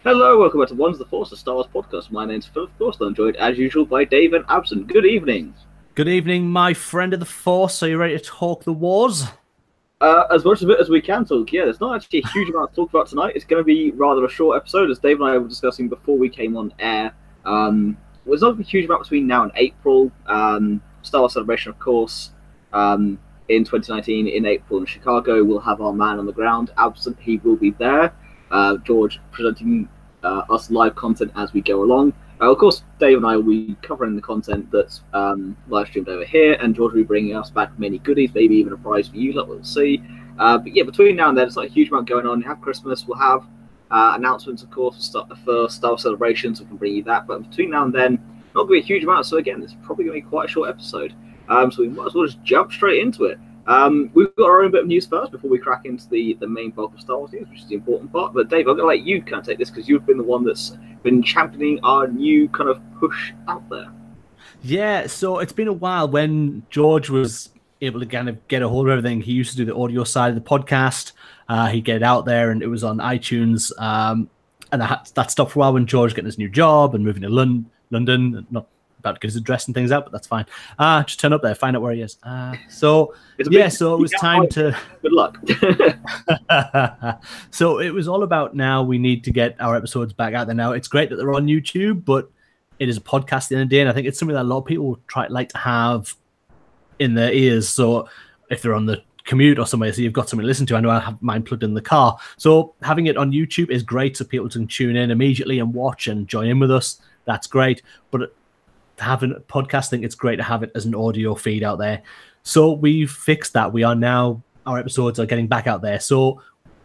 Hello, welcome back to One's the Force, a Star Wars podcast. My name's Phil, of course, and I'm joined as usual by Dave and Absent. Good evening. Good evening, my friend of the Force. Are you ready to talk the wars? As much of it as we can talk, yeah, there's not actually a huge amount to talk about tonight. It's going to be rather a short episode, as Dave and I were discussing before we came on air. There's not a huge amount between now and April. Star Wars Celebration, of course, in 2019 in April in Chicago. We'll have our man on the ground, Absent. He will be there. George presenting us live content as we go along. Of course, Dave and I will be covering the content that's live streamed over here, and George will be bringing us back many goodies, maybe even a prize for you, like we'll see. But yeah, between now and then, it's not a huge amount going on. You have Christmas, we'll have announcements, of course, for Star celebrations, we can bring you that. But between now and then, not going to be a huge amount, so again, it's probably going to be quite a short episode. So we might as well just jump straight into it. We've got our own bit of news first before we crack into the main bulk of Star Wars news, which is the important part. But Dave, I'm going to let you kind of take this because you've been the one that's been championing our new kind of push out there. Yeah, so it's been a while. When George was able to kind of get a hold of everything, he used to do the audio side of the podcast. He'd get it out there, and it was on iTunes. And that stopped for a while when George getting his new job and moving to London. Not about to get his address and things out, but that's fine. Just turn up there, find out where he is. So it was time to. Good luck. So it was all about now we need to get our episodes back out there. Now it's great that they're on YouTube, but it is a podcast at the end of the day, and I think it's something that a lot of people like to have in their ears. So if they're on the commute or somewhere, so you've got something to listen to. I know I have mine plugged in the car, so having it on YouTube is great, so people can tune in immediately and watch and join in with us. That's great, but having a podcasting, it's great to have it as an audio feed out there. So we've fixed that. Our episodes are getting back out there. So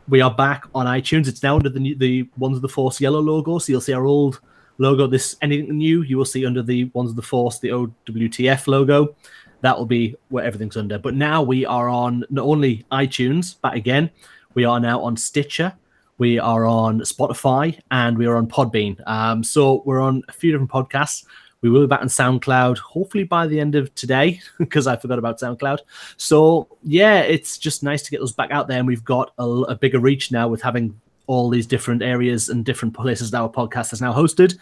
we are back on iTunes. It's now under the Ones of the Force yellow logo. So you'll see our old logo. Anything new, you will see under the Ones of the Force, the OWTF logo. That will be where everything's under. But now we are on not only iTunes, but again, we are now on Stitcher. We are on Spotify, and we are on Podbean. So we're on a few different podcasts. We will be back on SoundCloud, hopefully by the end of today, because I forgot about SoundCloud. So, yeah, it's just nice to get those back out there, and we've got a bigger reach now with having all these different areas and different places that our podcast is now hosted.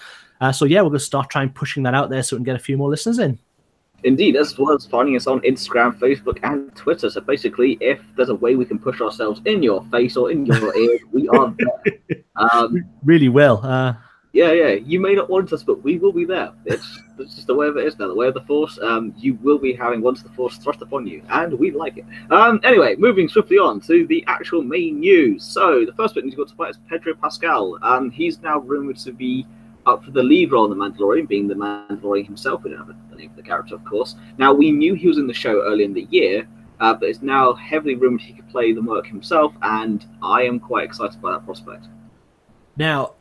So, yeah, we're going to start trying pushing that out there so we can get a few more listeners in. Indeed, as well as finding us on Instagram, Facebook, and Twitter. So basically, if there's a way we can push ourselves in your face or in your ears, we are there. Really will. Yeah. You may not want us, but we will be there. It's just the way of it is now. The way of the Force. You will be having Once the Force thrust upon you, and we like it. Anyway, moving swiftly on to the actual main news. So the first bit we've got to fight is Pedro Pascal. He's now rumored to be up for the lead role in The Mandalorian, being the Mandalorian himself. We don't have the name of the character, of course. Now, we knew he was in the show early in the year, but it's now heavily rumored he could play the Merc himself, and I am quite excited by that prospect. Now,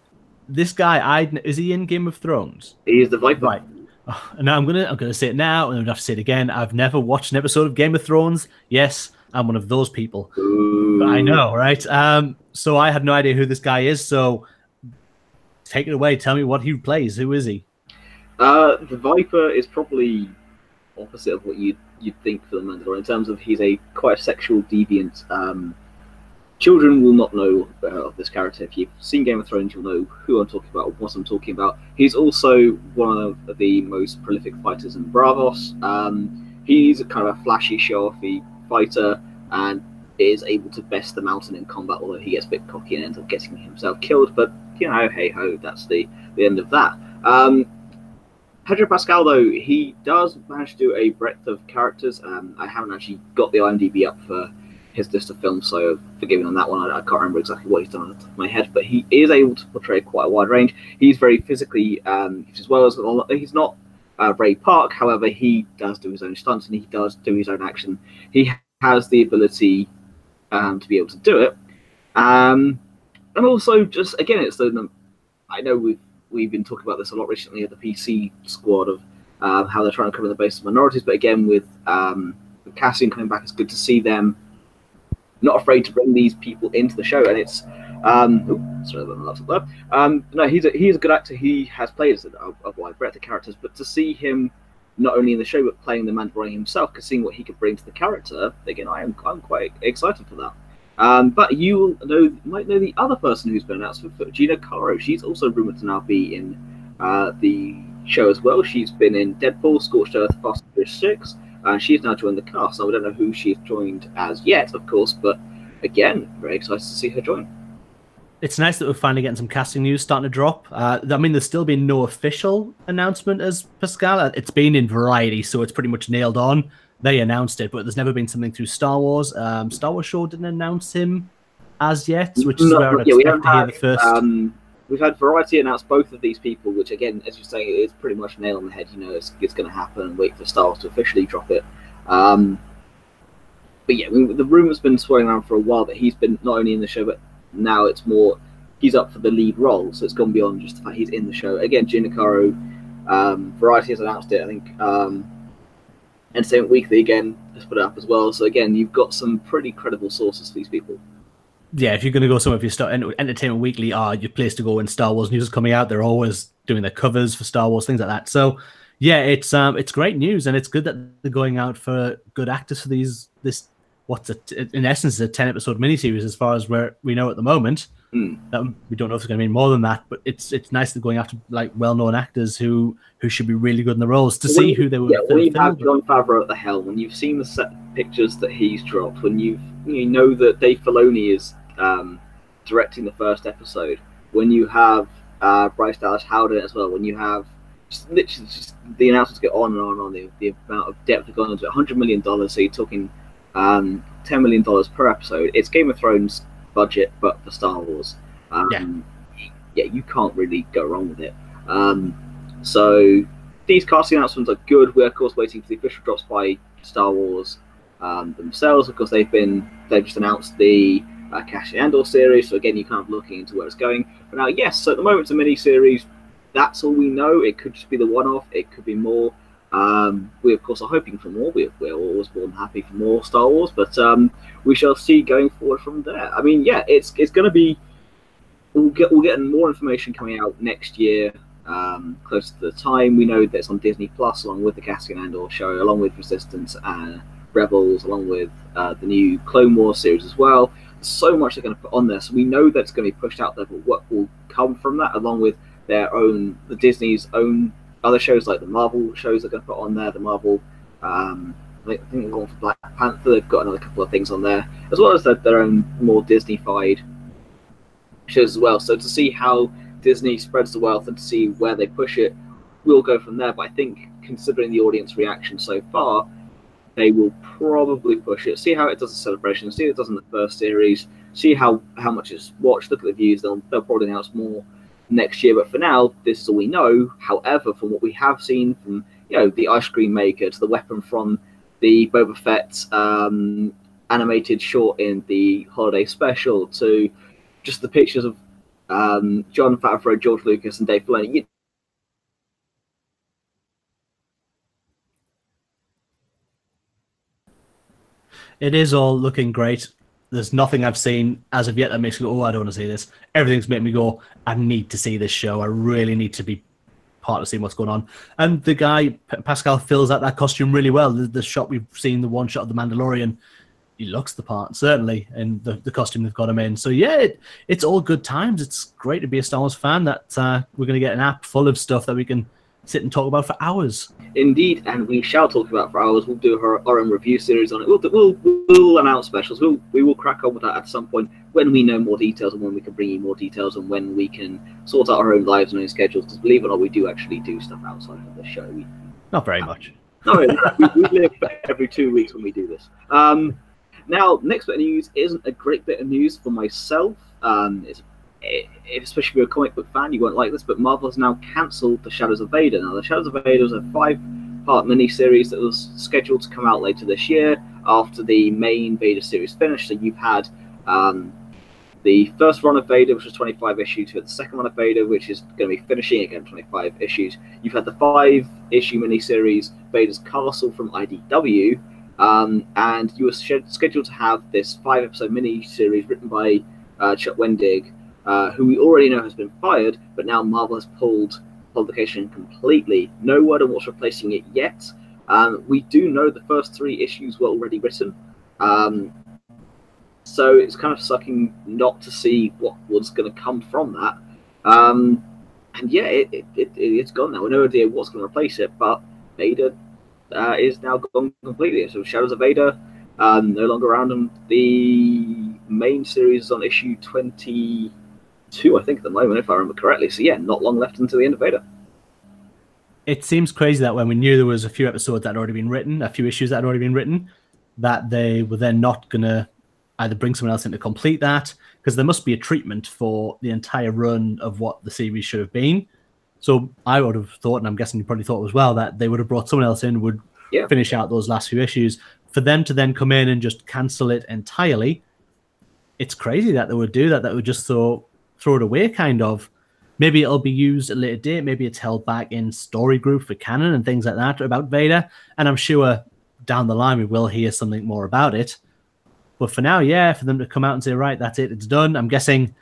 this guy, is he in Game of Thrones? He is the Viper. Right. Now I'm gonna say it now, and I'm gonna have to say it again. I've never watched an episode of Game of Thrones. Yes, I'm one of those people. But I know, right? So I had no idea who this guy is. So take it away. Tell me what he plays. Who is he? The Viper is probably opposite of what you'd think for the Mandalorian in terms of he's quite a sexual deviant. Children will not know of this character. If you've seen Game of Thrones, you'll know who I'm talking about or what I'm talking about. He's also one of the most prolific fighters in Bravos. He's a kind of a flashy, show-offy fighter and is able to best the mountain in combat, although he gets a bit cocky and ends up getting himself killed. But, hey-ho, that's the end of that. Pedro Pascal, though, he does manage to do a breadth of characters. I haven't actually got the IMDb up for his list of films, so forgive me on that one. I can't remember exactly what he's done on the top of my head, but he is able to portray quite a wide range. He's very physically, as well as he's not Ray Park. However, he does do his own stunts and he does do his own action. He has the ability to be able to do it, and also just again, it's I know we've been talking about this a lot recently at the PC squad of how they're trying to cover the base of minorities, but again with Cassian coming back, it's good to see them not afraid to bring these people into the show, and it's sorry about my laptop there. No, he's a good actor. He has played a wide breadth of characters, but to see him not only in the show but playing the Mandalorian himself, because seeing what he could bring to the character, again, I'm quite excited for that. But might know the other person who's been announced for Gina Carano. She's also rumored to now be in the show as well. She's been in Deadpool, Scorched Earth, Fast and Furious 6, and she's now joined the cast. So I don't know who she's joined as yet, of course, but again, very excited to see her join. It's nice that we're finally getting some casting news starting to drop. I mean, there's still been no official announcement as Pascal. It's been in Variety, so it's pretty much nailed on. They announced it, but there's never been something through Star Wars. Star Wars Show didn't announce him as yet, which is where I'd expect to hear the first. We've had Variety announce both of these people, which again, as you're saying, it's pretty much nail on the head. You know, it's going to happen. Wait for Star Wars to officially drop it. But yeah, the rumor's been swirling around for a while that he's been not only in the show, but now it's more he's up for the lead role. So it's gone beyond just the fact he's in the show. Again, Gina Carano, Variety has announced it. I think Entertainment Weekly again has put it up as well. So again, you've got some pretty credible sources for these people. Yeah, if you're going to go somewhere, if you start Entertainment Weekly are your place to go when Star Wars news is coming out. They're always doing their covers for Star Wars, things like that. So yeah, it's great news, and it's good that they're going out for good actors for this in essence is a 10-episode miniseries as far as we know at the moment. We don't know if it's going to be more than that, but it's nice that going after like well-known actors who should be really good in the roles to see who they were. Yeah, when you have Jon Favreau at the helm, when you've seen the set pictures that he's dropped, when you know that Dave Filoni is directing the first episode, when you have Bryce Dallas Howard in it as well, when you have literally just the announcements get on and on and on, the amount of depth going into $100 million, so you're talking $10 million per episode. It's Game of Thrones budget, but for Star Wars. Yeah, you can't really go wrong with it. So these casting announcements are good. We're of course waiting for the official drops by Star Wars themselves. Of course, they've just announced the Cassian Andor series. So again, you're kind of looking into where it's going. But now, yes, so at the moment it's a mini series. That's all we know. It could just be the one-off. It could be more. We of course are hoping for more. We're always more than happy for more Star Wars, but we shall see going forward from there. I mean, yeah, it's going to be. We'll get more information coming out next year, close to the time. We know that it's on Disney Plus, along with the Cassian Andor show, along with Resistance and Rebels, along with the new Clone Wars series as well. There's so much they're going to put on there, so we know that's going to be pushed out there. But what will come from that, along with the Disney's own other shows like the Marvel shows they're going to put on there, the Marvel, I think they're going for Black Panther. They've got another couple of things on there, as well as their own more Disney-fied shows as well. So to see how Disney spreads the wealth and to see where they push it, we'll go from there. But I think, considering the audience reaction so far, they will probably push it. See how it does in Celebration, see how it does in the first series, see how much it's watched, look at the views. They'll probably announce more next year, but for now, this is all we know. However, from what we have seen, from the ice cream maker to the weapon from the Boba Fett animated short in the holiday special, to just the pictures of Jon Favreau, George Lucas, and Dave Filoni. It is all looking great. There's nothing I've seen as of yet that makes me go, oh, I don't want to see this. Everything's making me go, I need to see this show. I really need to be part of seeing what's going on. And the guy, Pascal, fills out that costume really well. The shot we've seen, the one shot of the Mandalorian, he looks the part, certainly, in the costume they've got him in. So yeah, it's all good times. It's great to be a Star Wars fan that we're going to get an app full of stuff that we can sit and talk about for hours. Indeed, and we shall talk about for hours. We'll do our own review series on it. We'll announce specials. We will crack on with that at some point when we know more details and when we can bring you more details and when we can sort out our own lives and own schedules. Because believe it or not, we do actually do stuff outside of the show. Not very much. No, we live every 2 weeks when we do this. Now, next bit of news isn't a great bit of news for myself. Especially if you're a comic book fan, you won't like this, but Marvel has now cancelled The Shadows of Vader. Now, The Shadows of Vader was a 5-part miniseries that was scheduled to come out later this year after the main Vader series finished. So you've had the first run of Vader, which was 25 issues. You had the second run of Vader, which is going to be finishing again 25 issues. You've had the 5-issue miniseries Vader's Castle from IDW, and you were scheduled to have this 5-episode miniseries written by Chuck Wendig, who we already know has been fired, but now Marvel has pulled publication completely. No word on what's replacing it yet. We do know the first 3 issues were already written. So it's kind of sucking not to see what was going to come from that. And yeah, it's gone now. We have no idea what's going to replace it, but Vader is now gone completely. So Shadows of Vader, no longer around. And the main series is on issue 22, I think, at the moment, if I remember correctly. So yeah, not long left until the end of Vader. It seems crazy that when we knew there was a few episodes that had already been written, a few issues that had already been written, that they were then not going to either bring someone else in to complete that, because there must be a treatment for the entire run of what the series should have been. So I would have thought, and I'm guessing you probably thought as well, that they would have brought someone else in, would finish out those last few issues. For them to then come in and just cancel it entirely, it's crazy that they would do that. That would just throw it away, kind of. Maybe it'll be used at a later date. Maybe it's held back in story group for canon and things like that about Vader. And I'm sure down the line we will hear something more about it. But for now, yeah, for them to come out and say, right, that's it, it's done. I'm guessing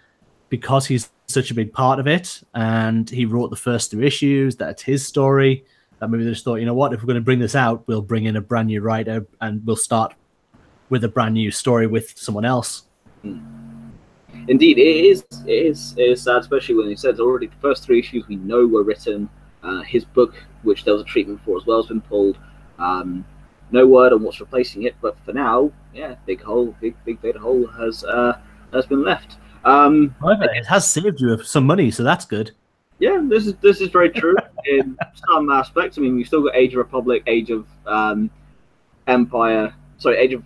because he's such a big part of it and he wrote the first 3 issues, that's his story, that maybe they just thought, you know what, if we're going to bring this out, we'll bring in a brand new writer and we'll start with a brand new story with someone else. Indeed, it is sad, especially when he said already the first 3 issues we know were written. His book, which there was a treatment for as well, has been pulled. No word on what's replacing it, but for now, yeah, big Vader hole has been left. However, it has saved you some money, so that's good. Yeah, this is very true in some aspects. I mean, we've still got Age of Republic, Age of Empire. Sorry, Age of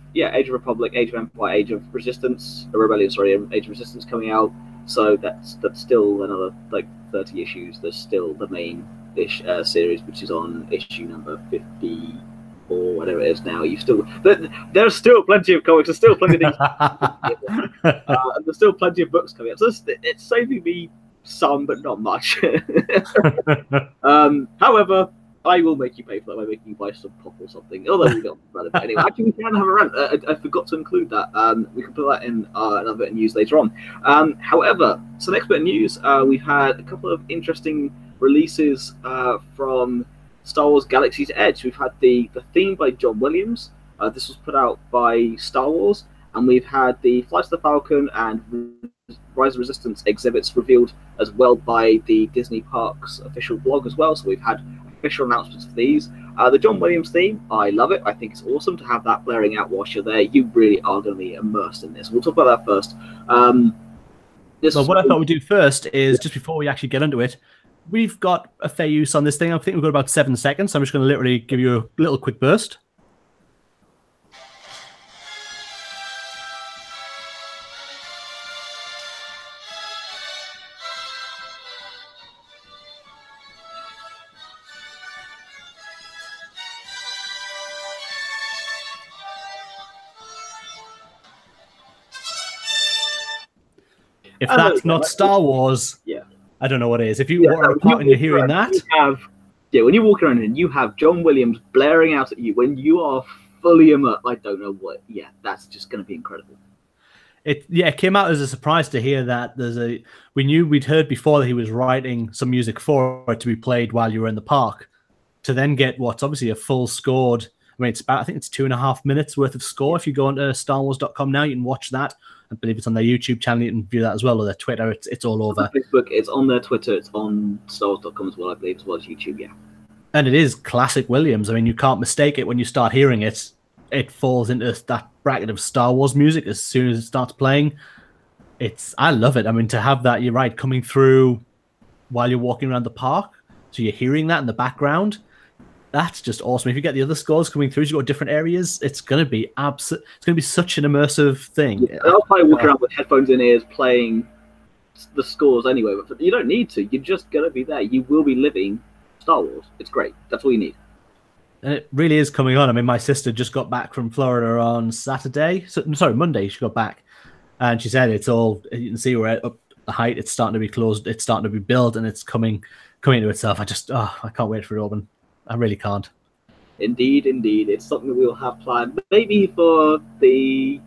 Republic, Age of Empire, Age of Resistance, Rebellion. Sorry, Age of Resistance coming out. So that's still another like 30 issues. There's still the main series, which is on issue number 50. Or whatever it is now, there's still plenty of comics, there's still plenty of things, and there's still plenty of books coming out. So it's saving me some, but not much. However, I will make you pay for that by making you buy some pop or something. Although we don't about it. But anyway, actually, we can have a rant. I forgot to include that. We can put that in another bit of news later on. However, so next bit of news, we've had a couple of interesting releases from Star Wars Galaxy's Edge. We've had the theme by John Williams. This was put out by Star Wars, and we've had the Flight of the Falcon and Rise of Resistance exhibits revealed as well by the Disney Parks official blog as well. So we've had official announcements for these. The John Williams theme, I love it. I think it's awesome to have that blaring out whilst you're there. You really are going to be immersed in this. We'll talk about that first. So what I thought we'd do first is, just before we actually get into it, we've got a fair use on this thing. I think we've got about 7 seconds, so I'm just going to literally give you a little quick burst. If that's not Star Wars, yeah, I don't know what it is. If you are apart and you're hearing that, when you walk around and you have John Williams blaring out at you when you are fully immersed, I don't know what. Yeah, that's just going to be incredible. It came out as a surprise to hear that we'd heard before that he was writing some music for it to be played while you were in the park, to then get what's obviously a full scored. I mean, I think it's 2.5 minutes worth of score. If you go onto StarWars.com now, you can watch that. I believe it's on their YouTube channel. You can view that as well, or their Twitter. It's all over. Facebook, it's on their Twitter. It's on StarWars.com as well, I believe, as well as YouTube. Yeah. And it is classic Williams. I mean, you can't mistake it when you start hearing it. It falls into that bracket of Star Wars music as soon as it starts playing. I love it. I mean, to have that, you're right, coming through while you're walking around the park, so you're hearing that in the background. That's just awesome. If you get the other scores coming through, you got different areas. It's going to be It's going to be such an immersive thing. Yeah, I'll probably walk around with headphones in ears playing the scores anyway. But you don't need to. You're just going to be there. You will be living Star Wars. It's great. That's all you need. And it really is coming on. I mean, my sister just got back from Florida on Monday. She got back, and she said it's all. You can see we're up the height. It's starting to be closed. It's starting to be built, and it's coming to itself. I can't wait for it to open. I really can't. Indeed. It's something we'll have planned. Maybe for the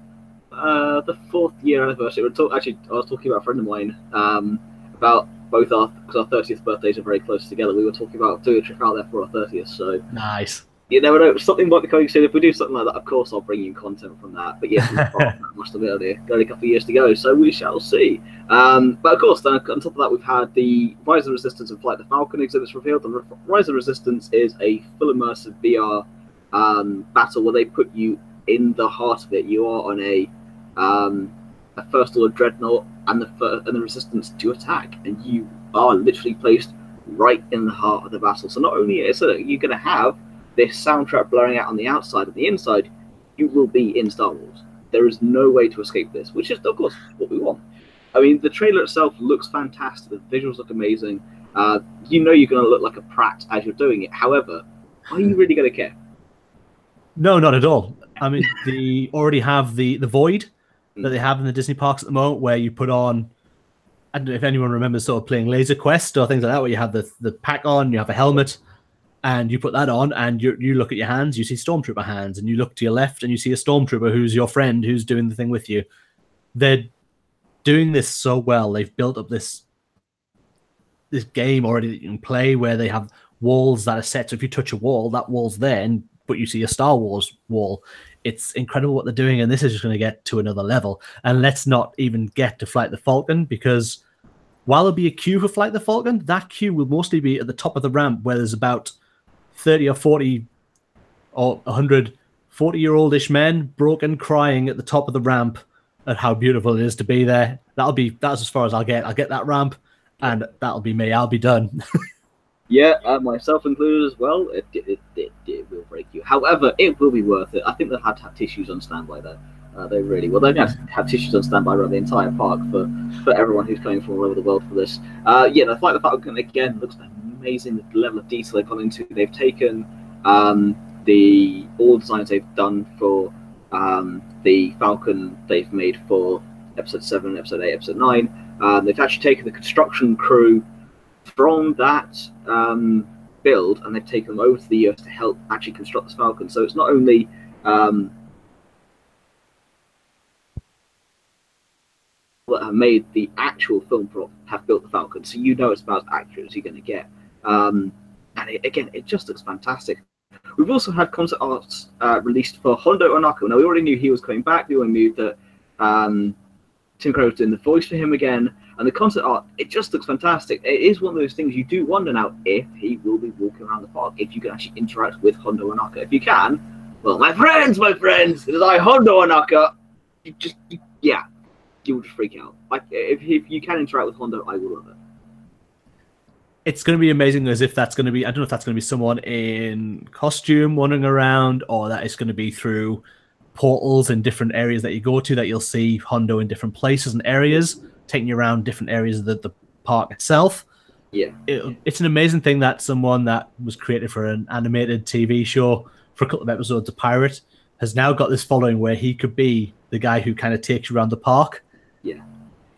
4th year anniversary. I was talking about a friend of mine about both because our 30th birthdays are very close together. We were talking about doing a trip out there for our 30th. So nice. you never know. Something might be coming soon. If we do something like that, of course, I'll bring you content from that. But yes, we've got that much to be earlier. Only a couple of years to go, so we shall see. But of course, then on top of that, we've had the Rise of the Resistance and Flight the Falcon exhibits revealed. And Rise of the Resistance is a full immersive VR battle where they put you in the heart of it. You are on a First Order dreadnought, and the Resistance to attack, and you are literally placed right in the heart of the battle. So not only is it you're going to have this soundtrack blowing out on the outside and the inside, you will be in Star Wars. There is no way to escape this, which is, of course, what we want. I mean, the trailer itself looks fantastic. The visuals look amazing. You know you're going to look like a prat as you're doing it. However, are you really going to care? No, not at all. I mean, they already have the Void that they have in the Disney parks at the moment, where you put on, I don't know if anyone remembers sort of playing Laser Quest or things like that, where you have the pack on, you have a helmet, and you put that on, and you look at your hands, you see Stormtrooper hands, and you look to your left, and you see a Stormtrooper who's your friend, who's doing the thing with you. They're doing this so well. They've built up this game already that you can play, where they have walls that are set, so if you touch a wall, that wall's there, but you see a Star Wars wall. It's incredible what they're doing, and this is just going to get to another level. And let's not even get to Flight the Falcon, because while there'll be a queue for Flight the Falcon, that queue will mostly be at the top of the ramp, where there's about 30 or 40 or 100 40-year-old-ish men broken, crying at the top of the ramp at how beautiful it is to be there. That's as far as I'll get. I'll get that ramp, and that'll be me. I'll be done. Yeah, myself included as well. It will break you. However, it will be worth it. I think they'll have tissues on standby there. They really will. They have tissues on standby around the entire park for everyone who's coming from all over the world for this. Yeah, the Flight the Falcon again looks amazing. The level of detail they've gone into. They've taken all the designs they've done for the Falcon. They've made for Episode 7, Episode 8, Episode 9. They've actually taken the construction crew from that build, and they've taken them over to the US to help actually construct this Falcon. So it's not only that have made the actual film prop have built the Falcon, so you know it's about as accurate as you're going to get. And it just looks fantastic. We've also had concept arts released for Hondo Ohnaka. Now, we already knew he was coming back. We already knew that Tim Curry was doing the voice for him again. And the concept art, it just looks fantastic. It is one of those things you do wonder now if he will be walking around the park, if you can actually interact with Hondo Ohnaka. If you can, well, my friends, it is I, Hondo Ohnaka. You will just freak out. Like, if you can interact with Hondo, I will love it. It's going to be amazing, as if that's going to be, I don't know if that's going to be someone in costume wandering around, or that it's going to be through portals in different areas that you go to, that you'll see Hondo in different places and areas, taking you around different areas of the park itself. Yeah. It's an amazing thing that someone that was created for an animated TV show for a couple of episodes, a pirate, has now got this following where he could be the guy who kind of takes you around the park. Yeah.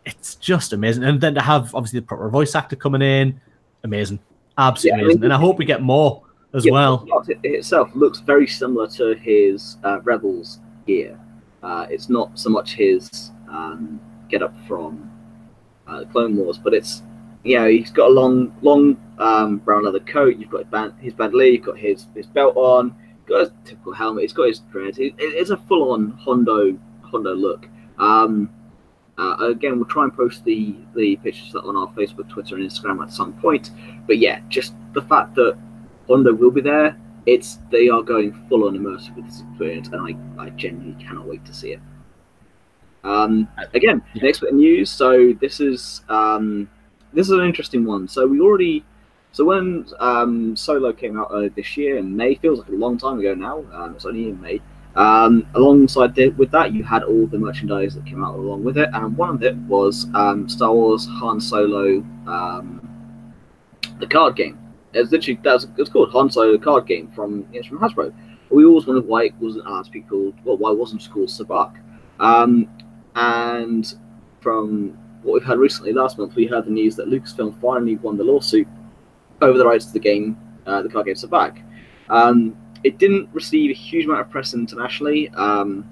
It's just amazing. And then to have, obviously, the proper voice actor coming in, amazing. Absolutely amazing. And I hope we get more as well. It itself looks very similar to his Rebels gear. It's not so much his get up from Clone Wars, but it's, he's got a long brown leather coat. You've got his bandolier, you've got his belt on, he's got his typical helmet, he's got his dreads. It's a full-on Hondo look. Again, we'll try and post the pictures on our Facebook, Twitter, and Instagram at some point. But yeah, just the fact that Hondo will be there, they are going full-on immersive with this experience, and I genuinely cannot wait to see it. Again, next bit of news. So this is an interesting one. So when Solo came out earlier this year in May, feels like a long time ago now. It's only in May. Alongside with that, you had all the merchandise that came out along with it, and one of it was Star Wars Han Solo, the card game. It's called Han Solo card game from Hasbro. We always wondered why it wasn't why wasn't it called Sabak? And from what we've heard recently, last month, we heard the news that Lucasfilm finally won the lawsuit over the rights to the game, the card game Sabak. It didn't receive a huge amount of press internationally. The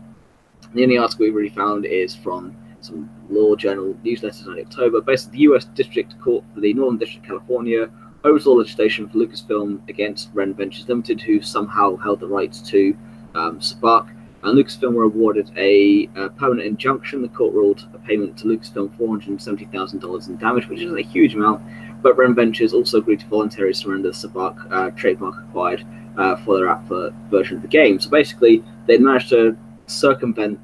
only article we really found is from some law journal newsletters in October. Basically, the U.S. District Court for the Northern District of California oversaw legislation for Lucasfilm against Ren Ventures Limited, who somehow held the rights to Spark. And Lucasfilm were awarded a permanent injunction. The court ruled a payment to Lucasfilm $470,000 in damage, which isn't a huge amount. But Ren Ventures also agreed to voluntarily surrender the Spark trademark acquired for their app version of the game. So basically, they managed to circumvent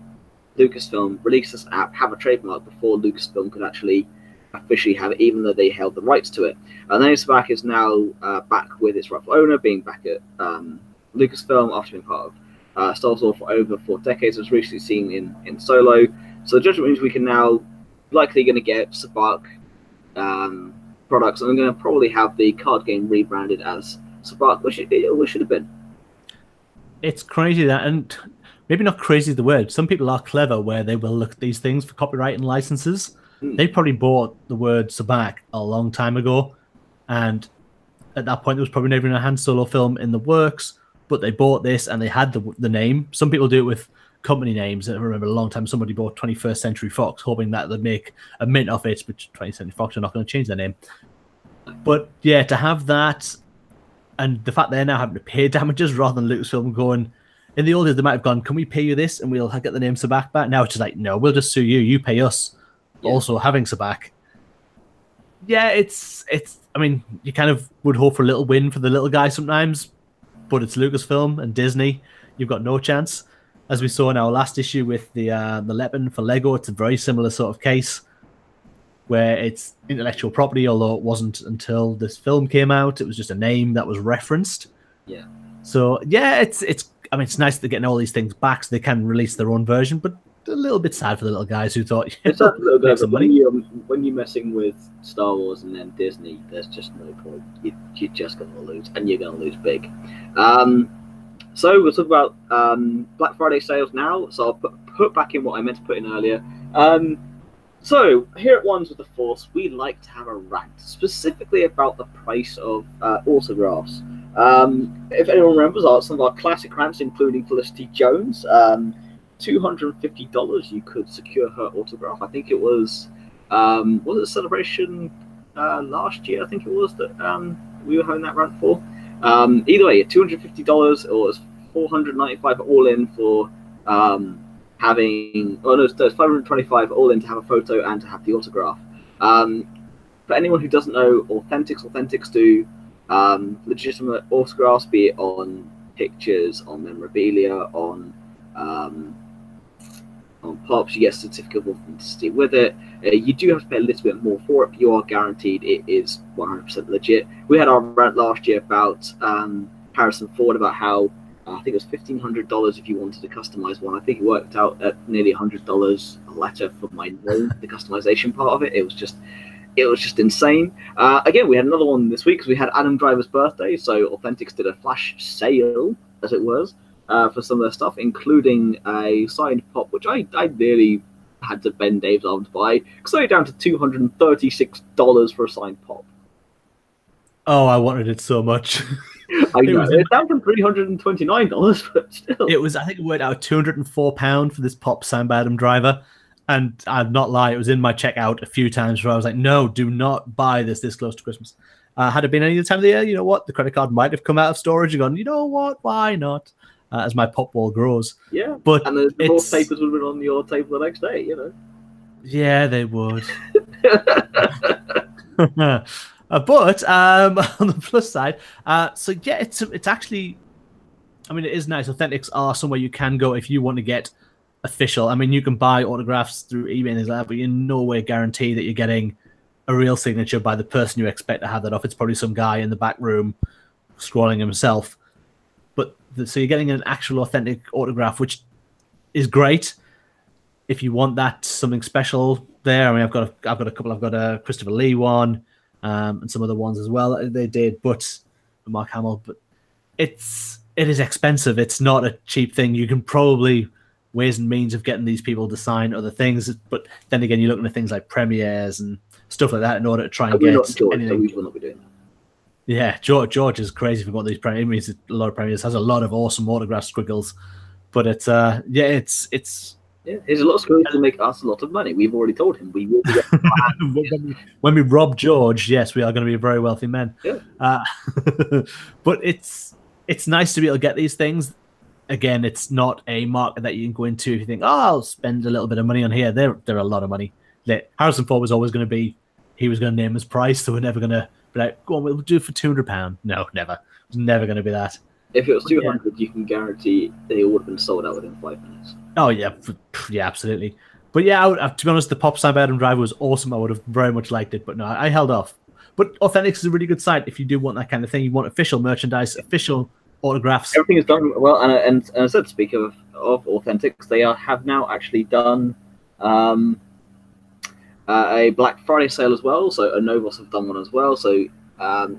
Lucasfilm, release this app, have a trademark before Lucasfilm could actually officially have it, even though they held the rights to it. And then Spark is now back with its rightful owner, being back at Lucasfilm after being part of Star Wars for over 4 decades. It was recently seen in Solo. So the judgment means we can now likely going to get Spark products, and I'm going to probably have the card game rebranded as Spark, which it should have been. It's crazy that, and maybe not crazy is the word. Some people are clever where they will look at these things for copyright and licenses. They probably bought the word Sabak a long time ago, and at that point there was probably never even a Han Solo film in the works, but they bought this and they had the name. Some people do it with company names. I remember a long time somebody bought 21st Century Fox, hoping that they'd make a mint of it, which 20th Century Fox are not going to change their name. But yeah, to have that, and the fact they're now having to pay damages rather than Lucasfilm going, in the old days they might have gone, can we pay you this and we'll get the name Sabak back? Now it's just like, no, we'll just sue you, you pay us. Yeah. Also having Sabak. Yeah, it's I mean, you kind of would hope for a little win for the little guy sometimes, but it's Lucasfilm and Disney. You've got no chance. As we saw in our last issue with the Leopard for Lego, it's a very similar sort of case where it's intellectual property, although it wasn't until this film came out. It was just a name that was referenced. Yeah. So yeah, it's I mean, it's nice that they're getting all these things back so they can release their own version, but a little bit sad for the little guys who thought, it's a little bit, when you're messing with Star Wars and then Disney, there's just no point. You're just going to lose, and you're going to lose big. So we'll talk about Black Friday sales now. So I'll put back in what I meant to put in earlier. So here at Ones with the Force, we like to have a rant specifically about the price of autographs. If anyone remembers, some of our classic rants, including Felicity Jones, $250 you could secure her autograph. I think it was it a celebration last year? I think it was that we were having that rant for. Either way, $250 or it's $495 all in for having. Oh no, there's $525 all in to have a photo and to have the autograph. For anyone who doesn't know, Authentics do legitimate autographs, be it on pictures, on memorabilia, on pops. You get a certificate of authenticity with it. You do have to pay a little bit more for it, but you are guaranteed it is 100% legit. We had our rant last year about Harrison Ford, about how I think it was $1,500 if you wanted to customize one. I think it worked out at nearly $100 a letter for my name, the customization part of it. It was just insane. Again, we had another one this week because we had Adam Driver's birthday, so Authentics did a flash sale, as it was, for some of their stuff, including a signed pop, which I nearly had to bend Dave's arm to buy, because I down to $236 for a signed pop. Oh, I wanted it so much. I know, it's down from $329, but still. It was, I think it worked out £204 for this pop signed by Adam Driver. And I'd not lie, it was in my checkout a few times where I was like, no, do not buy this close to Christmas. Had it been any other time of the year, you know what? The credit card might have come out of storage and gone, you know what? Why not? As my pop wall grows. Yeah, but and the divorce papers would have been on your table the next day, you know. Yeah, they would. But on the plus side, so yeah, it's actually, I mean, it is nice. Authentics are somewhere you can go if you want to get official. I mean, you can buy autographs through eBay and things like that, but you're in no way guarantee that you're getting a real signature by the person you expect to have that off. It's probably some guy in the back room scrolling himself. But so you're getting an actual authentic autograph, which is great. If you want that something special there, I mean, I've got a couple. I've got a Christopher Lee one, and some other ones as well. They did, but Mark Hamill. But it is expensive. It's not a cheap thing. You can probably ways and means of getting these people to sign other things, but then again, you're looking at things like premieres and stuff like that in order to try and get anything. We will not be doing that. Yeah, George is crazy for what these premieres. A lot of premieres has a lot of awesome autograph squiggles, but it's Yeah, here's a lot of skills to make us a lot of money. We've already told him we will be when we rob George, yes, we are going to be very wealthy men. Yeah. But it's nice to be able to get these things. Again, it's not a market that you can go into if you think, oh, I'll spend a little bit of money on here. They're a lot of money. Harrison Ford was always going to be, he was going to name his price, so we're never going to be like, go on, we'll do it for £200. No, never. It's never going to be that. If it was 200, you can guarantee they would have been sold out within 5 minutes. Oh, yeah. Yeah, absolutely. But yeah, to be honest, the Pop Sign by Adam Driver was awesome. I would have very much liked it, but no, I held off. But Authentics is a really good site if you do want that kind of thing. You want official merchandise, official autographs. Everything is done well, and as I said, speak of Authentics, they have now actually done a Black Friday sale as well. So Novos have done one as well. So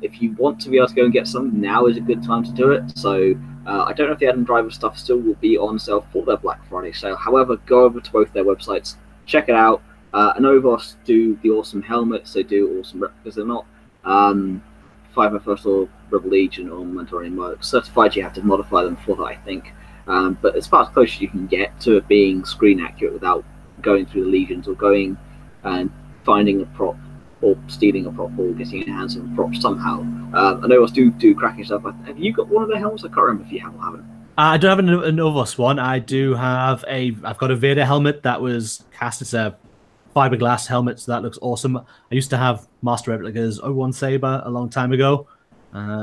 if you want to be able to go and get some, now is a good time to do it. So I don't know if the Adam Driver stuff still will be on sale for their Black Friday sale. However, go over to both their websites, check it out. Novos do the awesome helmets. They do awesome replicas. They're not 501st or Rebel Legion or Mandalorian Merc certified. You have to modify them for that, I think. But it's about as close as you can get to it being screen accurate without going through the Legions or going and finding a prop or stealing a prop or getting your hands on a prop somehow. I know us do cracking stuff. Have you got one of their helmets? I can't remember if you have or haven't. I don't have a Novos one. I do have I've got a Vader helmet that was cast. It's a fiberglass helmet, so that looks awesome. I used to have Master Replicas 01 Saber a long time ago.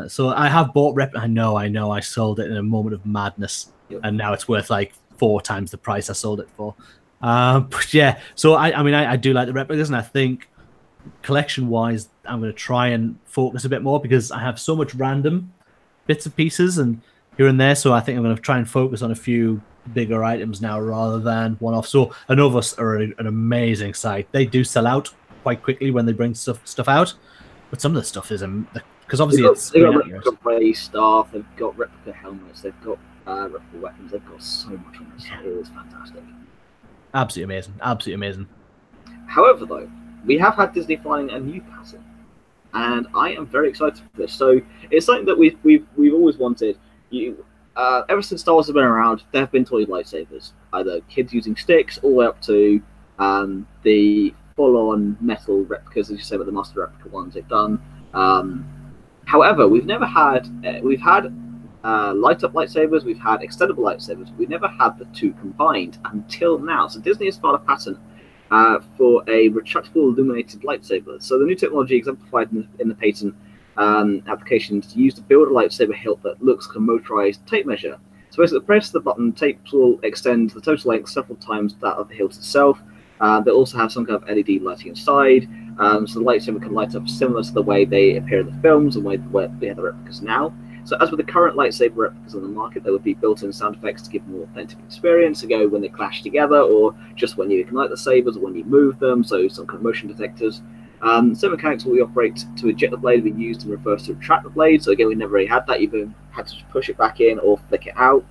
So I have bought I know, I sold it in a moment of madness. Yep. And now it's worth like 4 times the price I sold it for. But yeah, so I do like the replicas, and I think collection-wise, I'm going to try and focus a bit more because I have so much random bits and pieces and here and there. So I think I'm going to try and focus on a few bigger items now rather than one-off. So Anovos are an amazing site. They do sell out quite quickly when they bring stuff out, but some of the stuff is because obviously they've got replica Ray staff, they've got replica helmets, they've got replica weapons. They've got so much on this. It is fantastic. Absolutely amazing. Absolutely amazing. However, though, we have had Disney flying a new pattern, and I am very excited for this. So it's something that we've always wanted. Ever since Star Wars has been around, there have been toy lightsabers, either kids using sticks all the way up to the full-on metal replicas, as you say, with the Master Replica ones they've done. However, we've never had light-up lightsabers, we've had extendable lightsabers. We never had the two combined until now. So Disney has filed a patent for a retractable illuminated lightsaber. So the new technology exemplified in the patent application is used to build a lightsaber hilt that looks like a motorized tape measure. So basically, press the button, tapes will extend the total length several times that of the hilt itself. They also have some kind of LED lighting inside, so the lightsaber can light up similar to the way they appear in the films and the way they have the replicas now. So as with the current lightsaber replicas on the market, there would be built-in sound effects to give a more authentic experience, to go when they clash together, or just when you ignite the sabers, or when you move them, so some kind of motion detectors. Some mechanics will operate to eject the blade, be used in reverse to retract the blade. So again, we never really had that. You've had to just push it back in or flick it out.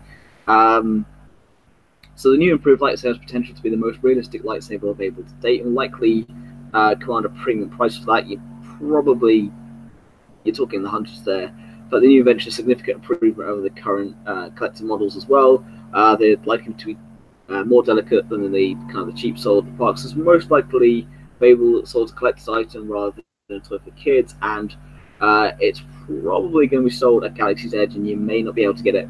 So the new improved lightsaber has potential to be the most realistic lightsaber available to date, and likely command a premium price for that. You're talking the hundreds there. But the new invention is a significant improvement over the current collector models as well. They're likely to be more delicate than the kind of the cheap sold parks. It's most likely available sold as a collector's item rather than a toy for kids, and it's probably going to be sold at Galaxy's Edge, and you may not be able to get it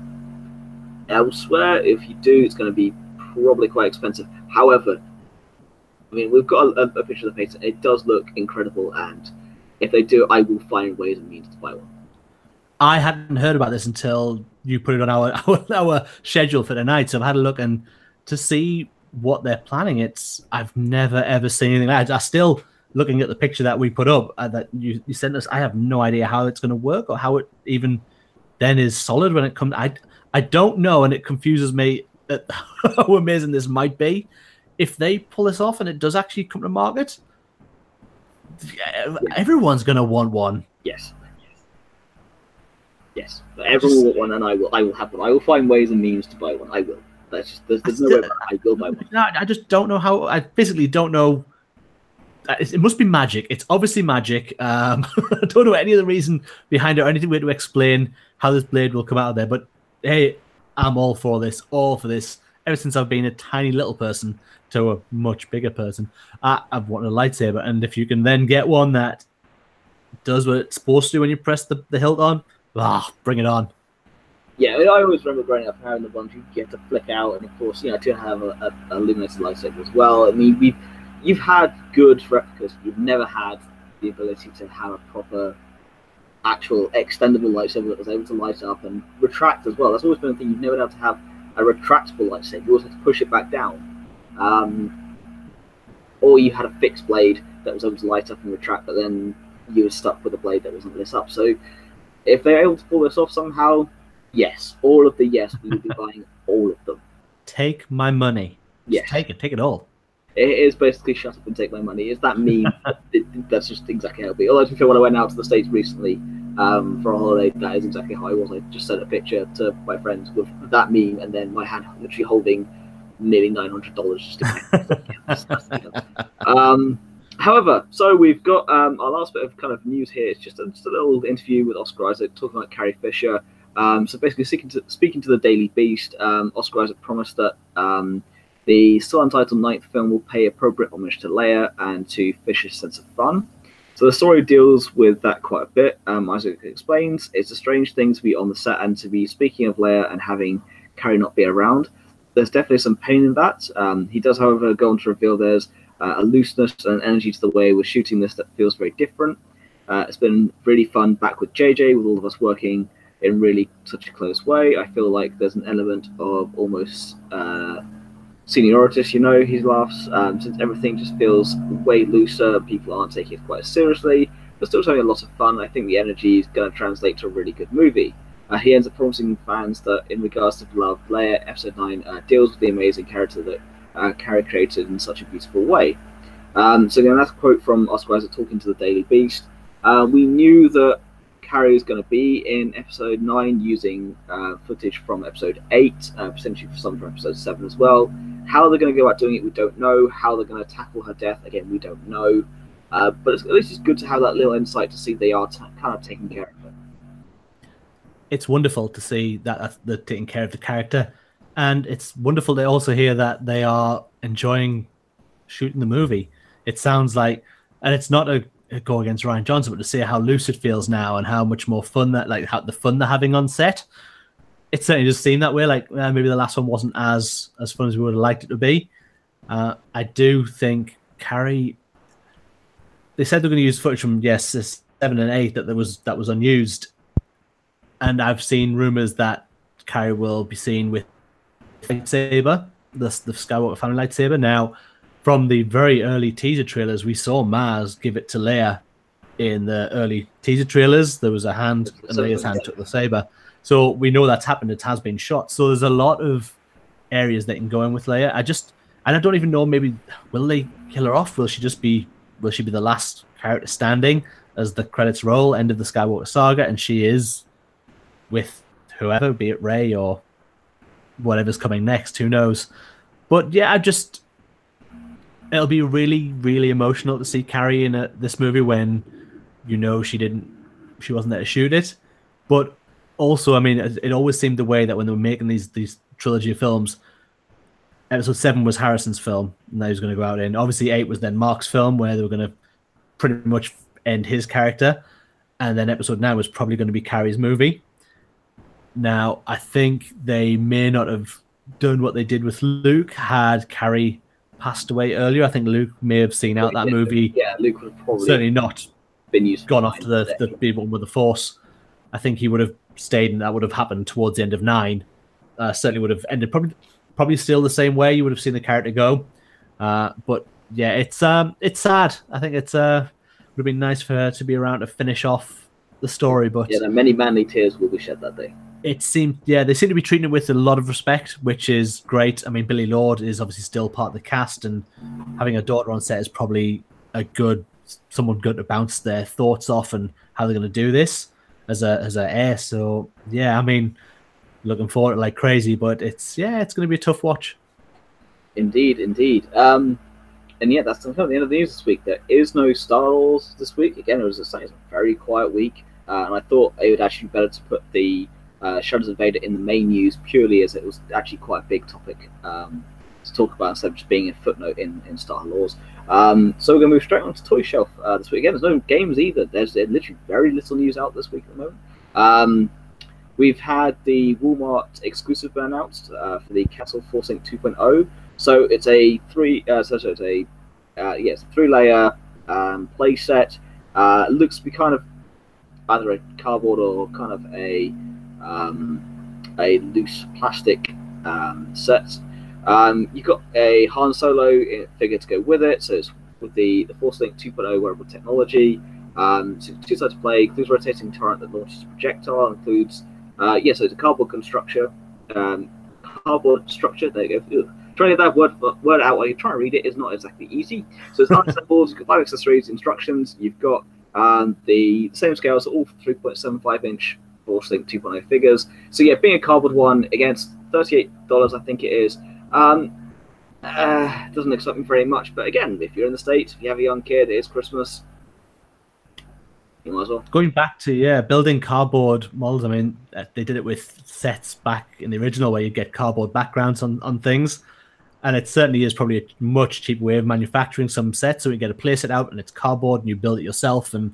elsewhere. If you do, it's going to be probably quite expensive. However, I mean, we've got a picture of the patent. It does look incredible, and if they do, I will find ways and means to buy one. I hadn't heard about this until you put it on our schedule for tonight. So I've had a look and to see what they're planning. I've never ever seen anything like that. I'm still looking at the picture that we put up that you sent us. I have no idea how it's going to work or how it even then is solid when it comes. I don't know, and it confuses me at how amazing this might be if they pull this off and it does actually come to market. Everyone's going to want one. Yes. Yes, everyone will want one, and I will have one. I will find ways and means to buy one. I will. There's no way I will buy one. No, I just don't know how. I basically don't know. It must be magic. It's obviously magic. I don't know any of the reason behind it or anything way to explain how this blade will come out of there. But hey, I'm all for this. All for this. ever since I've been a tiny little person to a much bigger person, I've wanted a lightsaber. And if you can then get one that does what it's supposed to when you press the hilt on, bring it on. Yeah, I always remember growing up having the ones you get to flick out, and of course, to have a illuminated lightsaber as well. I mean, you've had good replicas, but you've never had the ability to have a proper, actual extendable lightsaber that was able to light up and retract as well. That's always been the thing. You've never been able to have a retractable lightsaber. You always have to push it back down. Or you had a fixed blade that was able to light up and retract, but then you were stuck with a blade that wasn't lit up. So if they're able to pull this off somehow, yes, we will be buying all of them. Take my money. Yes. Take it all. It is basically shut up and take my money. Is that meme? That's just exactly how it'll be. Although, when I went out to the States recently for a holiday, that is exactly how I was. I just sent a picture to my friends with that meme, and then my hand literally holding nearly $900 just to however, so we've got our last bit of kind of news here. It's just a little interview with Oscar Isaac talking about Carrie Fisher. So basically, speaking to the Daily Beast, Oscar Isaac promised that the still untitled ninth film will pay appropriate homage to Leia and to Fisher's sense of fun. So the story deals with that quite a bit. Isaac explains, it's a strange thing to be on the set and to be speaking of Leia and having Carrie not be around. There's definitely some pain in that. He does, however, go on to reveal there's a looseness and energy to the way we're shooting this that feels very different. It's been really fun back with JJ, with all of us working in really such a close way. I feel like there's an element of almost seniority, he laughs, since everything just feels way looser. People aren't taking it quite as seriously, but still having a lot of fun. I think the energy is going to translate to a really good movie. He ends up promising fans that in regards to Beloved Leia, Episode 9 deals with the amazing character that Carrie created in such a beautiful way. So again, that's a quote from Oscar Isaac talking to the Daily Beast. We knew that Carrie is going to be in Episode 9 using footage from Episode 8, potentially some from Episode 7 as well. How they're going to go about doing it, we don't know. How they're going to tackle her death, again, we don't know. But at least it's good to have that little insight to see they are kind of taking care of her. It's wonderful to see that they're taking care of the character. And it's wonderful to also hear that they are enjoying shooting the movie. It sounds like, and it's not a go against Rian Johnson, but to see how loose it feels now and how much more fun how the fun they're having on set. It certainly does seem that way. Like maybe the last one wasn't as fun as we would have liked it to be. I do think Carrie. They said they're going to use footage from 7 and 8 that was unused, and I've seen rumors that Carrie will be seen with lightsaber, the Skywalker family lightsaber. Now, from the very early teaser trailers, we saw Maz give it to Leia in the early teaser trailers. There was a hand, and Leia's hand took the saber. So we know that's happened. It has been shot. So there's a lot of areas they can go in with Leia. I don't even know, maybe, will they kill her off? Will she be the last character standing as the credits roll, end of the Skywalker saga, and she is with whoever, be it Rey or whatever's coming next, who knows? But yeah, it'll be really, really emotional to see Carrie in this movie when she wasn't there to shoot it. But also, I mean, it always seemed the way that when they were making these trilogy of films, Episode 7 was Harrison's film, and that he was going to go out in. Obviously, 8 was then Mark's film, where they were going to pretty much end his character, and then Episode 9 was probably going to be Carrie's movie. Now, I think they may not have done what they did with Luke had Carrie passed away earlier. I think Luke may have seen out that movie. Yeah, Luke would have probably certainly not been used gone off to the be one with the Force. I think he would have stayed, and that would have happened towards the end of 9. Certainly would have ended probably still the same way. You would have seen the character go. But yeah, it's sad. I think would have been nice for her to be around to finish off the story. But yeah, many manly tears will be shed that day. They seem to be treating it with a lot of respect, which is great. I mean, Billie Lourd is obviously still part of the cast, and having a daughter on set is probably someone good to bounce their thoughts off and how they're going to do this as a heir. So yeah, I mean, looking forward to it like crazy, but it's going to be a tough watch. Indeed. And yeah, that's the end of the news this week. There is no Star Wars this week. Again, it was a very quiet week, and I thought it would actually be better to put the Shadows of Vader in the main news purely as it was actually quite a big topic to talk about instead of just being a footnote in Star Wars. So we're going to move straight on to Toy Shelf this week. Again, there's no games either. There's literally very little news out this week at the moment. We've had the Walmart exclusive announced for the Castle Force Inc. 2.0. So it's a three-layer play set. Looks to be kind of either a cardboard or kind of a loose plastic set. You've got a Han Solo figure to go with it, so it's with the Force Link 2.0 wearable technology. So two sides to play, includes rotating turret that launches a projectile, includes so it's a cardboard structure. There you go. Ugh. Trying to get that word out while you're trying to read it is not exactly easy. So it's unassembled, you've got 5 accessories, instructions, you've got the same scales, so all 3.75-inch Force Link 2.0 figures. So yeah, being a cardboard one, against $38, I think it is. Doesn't excite me very much, but again, if you're in the States, if you have a young kid, it is Christmas, you might as well. Going back to building cardboard models, I mean, they did it with sets back in the original where you get cardboard backgrounds on things, and it certainly is probably a much cheaper way of manufacturing some sets. So you get a play set out and it's cardboard and you build it yourself, and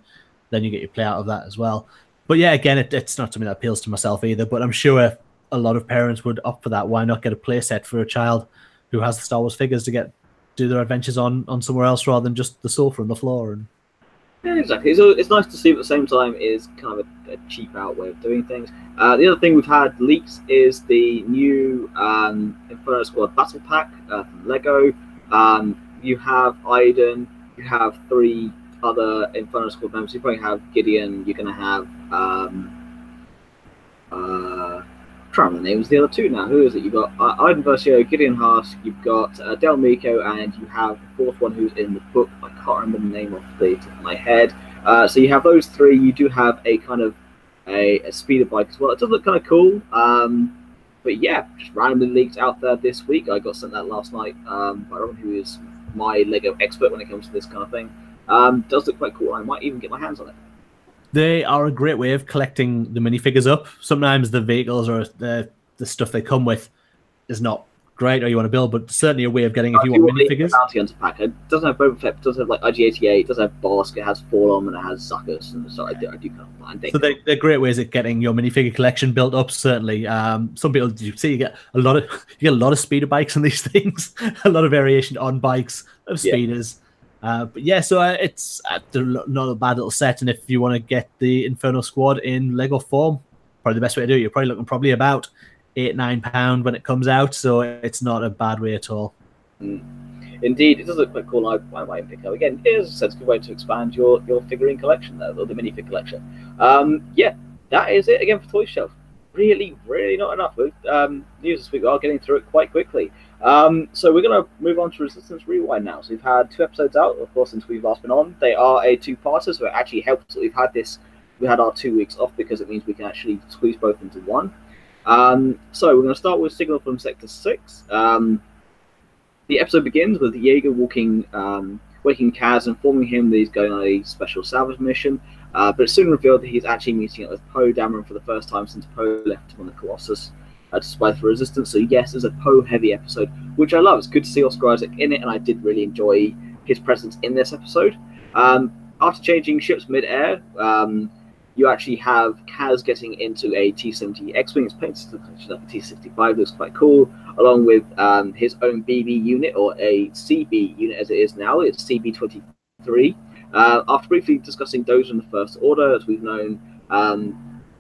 then you get your play out of that as well. But yeah, again, it's not something that appeals to myself either, but I'm sure a lot of parents would opt for that. Why not get a play set for a child who has the Star Wars figures to do their adventures on somewhere else rather than just the sofa and the floor? And yeah, exactly. So it's nice to see, but at the same time is kind of a cheap out way of doing things. The other thing we've had leaks is the new Inferno Squad Battle Pack from Lego. You have Iden, you have 3 other Inferno Squad members. You probably have Gideon, you're going to have trying to remember the names of the other 2 now. Who is it? You've got Iden Versio, Gideon Haas, you've got Del Miko, and you have the 4th one who's in the book. I can't remember the name off the top of my head. So you have those 3. You do have a kind of a speeder bike as well. It does look kind of cool. But yeah, just randomly leaked out there this week. I got sent that last night by Robin, who is my Lego expert when it comes to this kind of thing. Does look quite cool. I might even get my hands on it. They are a great way of collecting the minifigures up. Sometimes the vehicles or the stuff they come with is not great or you want to build, but certainly a way of getting if you want minifigures. It doesn't have Boba Fett, it doesn't have like IG-88, it doesn't have Bosk, it has Forlom, and it has Zuckuss, and so I do kind of mind. So they're great ways of getting your minifigure collection built up. Certainly, some people you get a lot of speeder bikes on these things, a lot of variation on bikes of speeders. But yeah, so it's not a bad little set, and if you want to get the Inferno Squad in Lego form, probably the best way to do it. You're probably looking about £8-9 when it comes out, so it's not a bad way at all. Indeed, it does look quite cool. I might pick up again. It is a good way to expand your figurine collection, or the minifig collection. Yeah, that is it again for Toy Shelf. Really not enough with news this week. We are getting through it quite quickly. So we're going to move on to Resistance Rewind now. So we've had 2 episodes out, of course, since we've last been on. They are a 2-parter, so it actually helps that we had our 2 weeks off, because it means we can actually squeeze both into one. So we're going to start with Signal from Sector 6. The episode begins with Jaeger waking Kaz, informing him that he's going on a special salvage mission, but it's soon revealed that he's actually meeting up with Poe Dameron for the first time since Poe left him on the Colossus to spy for Resistance. So yes, it's a Poe-heavy episode, which I love. It's good to see Oscar Isaac in it, and I did really enjoy his presence in this episode. After changing ships mid-air, you actually have Kaz getting into a T-70 X-Wing. It's painted like a T-65, looks quite cool, along with his own BB unit, or a CB unit as it is now. It's CB-23. After briefly discussing Dozer and the First Order, as we've known,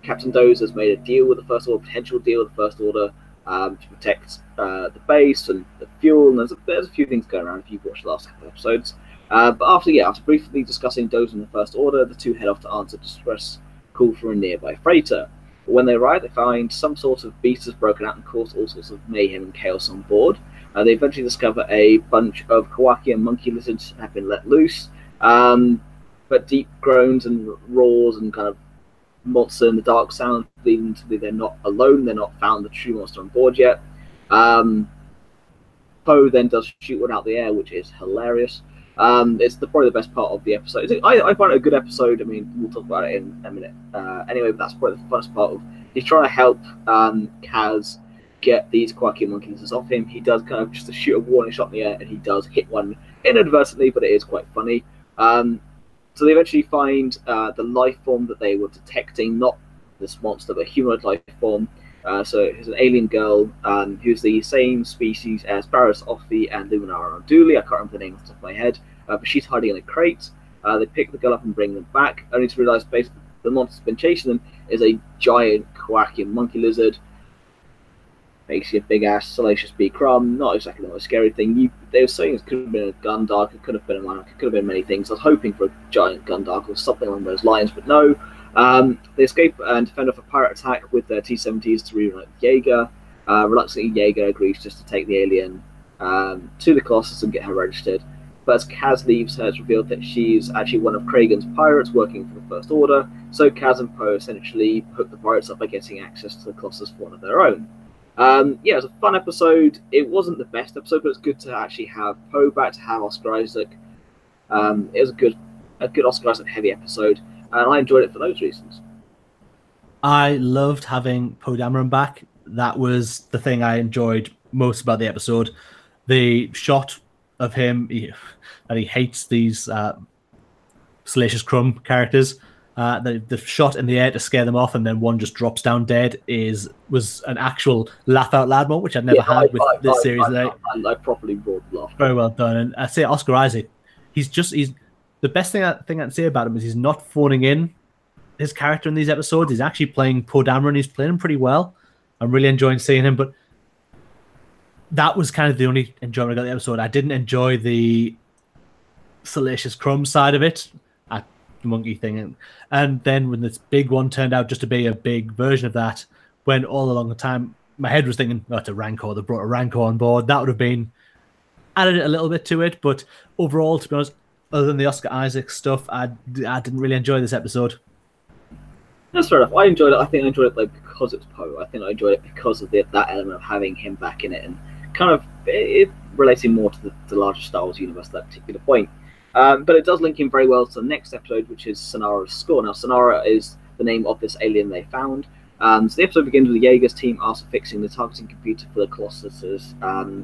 Captain Dozer has made a deal with the First Order, potential deal with the First Order, to protect the base and the fuel, and there's a few things going around if you've watched the last couple of episodes. But after briefly discussing Dozer and the First Order, the 2 head off to answer distress call from a nearby freighter. But when they arrive, they find some sort of beast has broken out and caused all sorts of mayhem and chaos on board. They eventually discover a bunch of Kawaki and monkey lizards have been let loose, but deep groans and roars and kind of monster in the dark sound leading to they're not alone, they're not found the true monster on board yet. Poe then does shoot one out the air, which is hilarious. It's probably the best part of the episode. I find it a good episode. I mean, we'll talk about it in a minute. Anyway, but that's probably the first part of he's trying to help Kaz get these quirky monkey lizards off him. He does kind of just to shoot a warning shot in the air, and he does hit one inadvertently, but it is quite funny. So they eventually find the life form that they were detecting, not this monster, but a humanoid life form. So it's an alien girl who's the same species as Barris Offie and Luminara Unduli. I can't remember the name off the top of my head, but she's hiding in a crate. They pick the girl up and bring them back, only to realise basically the monster's been chasing them is a giant quacking monkey lizard. Basically a big ass salacious bee crumb, not exactly the most scary thing. They were saying it could have been a Gundark, it could have been a Monarch, it could have been many things. I was hoping for a giant Gundark or something along those lines, but no. They escape and defend off a pirate attack with their T-70s to reunite with Jaeger. Reluctantly, Jaeger agrees just to take the alien to the Colossus and get her registered. But as Kaz leaves her, it's revealed that she's actually one of Kragan's pirates working for the First Order. So Kaz and Poe essentially hook the pirates up by getting access to the Colossus for one of their own. Yeah, it was a fun episode. It wasn't the best episode, but it's good to actually have Poe back, to have Oscar Isaac. It was a good Oscar Isaac heavy episode, and I enjoyed it for those reasons. I loved having Poe Dameron back. That was the thing I enjoyed most about the episode. The shot of him, that he hates these Salacious Crumb characters. The shot in the air to scare them off, and then one just drops down dead was an actual laugh out loud moment, which I've never had with this series. I properly roared laugh. Very well done, and I say Oscar Isaac. He's the best thing I can say about him is he's not phoning in his character in these episodes. He's actually playing Poe Dameron. He's playing him pretty well. I'm really enjoying seeing him, but that was kind of the only enjoyment I got of the episode. I didn't enjoy the Salacious Crumb side of it, the monkey thing. And then when this big one turned out just to be a big version of that, when all along the time my head was thinking, oh, it's a Rancor, they brought a Rancor on board. That would have been added a little bit to it. But overall, to be honest, other than the Oscar Isaac stuff, I didn't really enjoy this episode. That's fair enough. I enjoyed it. I think I enjoyed it because it's Poe. I think I enjoyed it because of that element of having him back in it and kind of it relating more to the larger Star Wars universe at that particular point. But it does link in very well to the next episode, which is Sonara's score. Now, Sonara is the name of this alien they found. So the episode begins with Jaeger's team after fixing the targeting computer for the Colossus's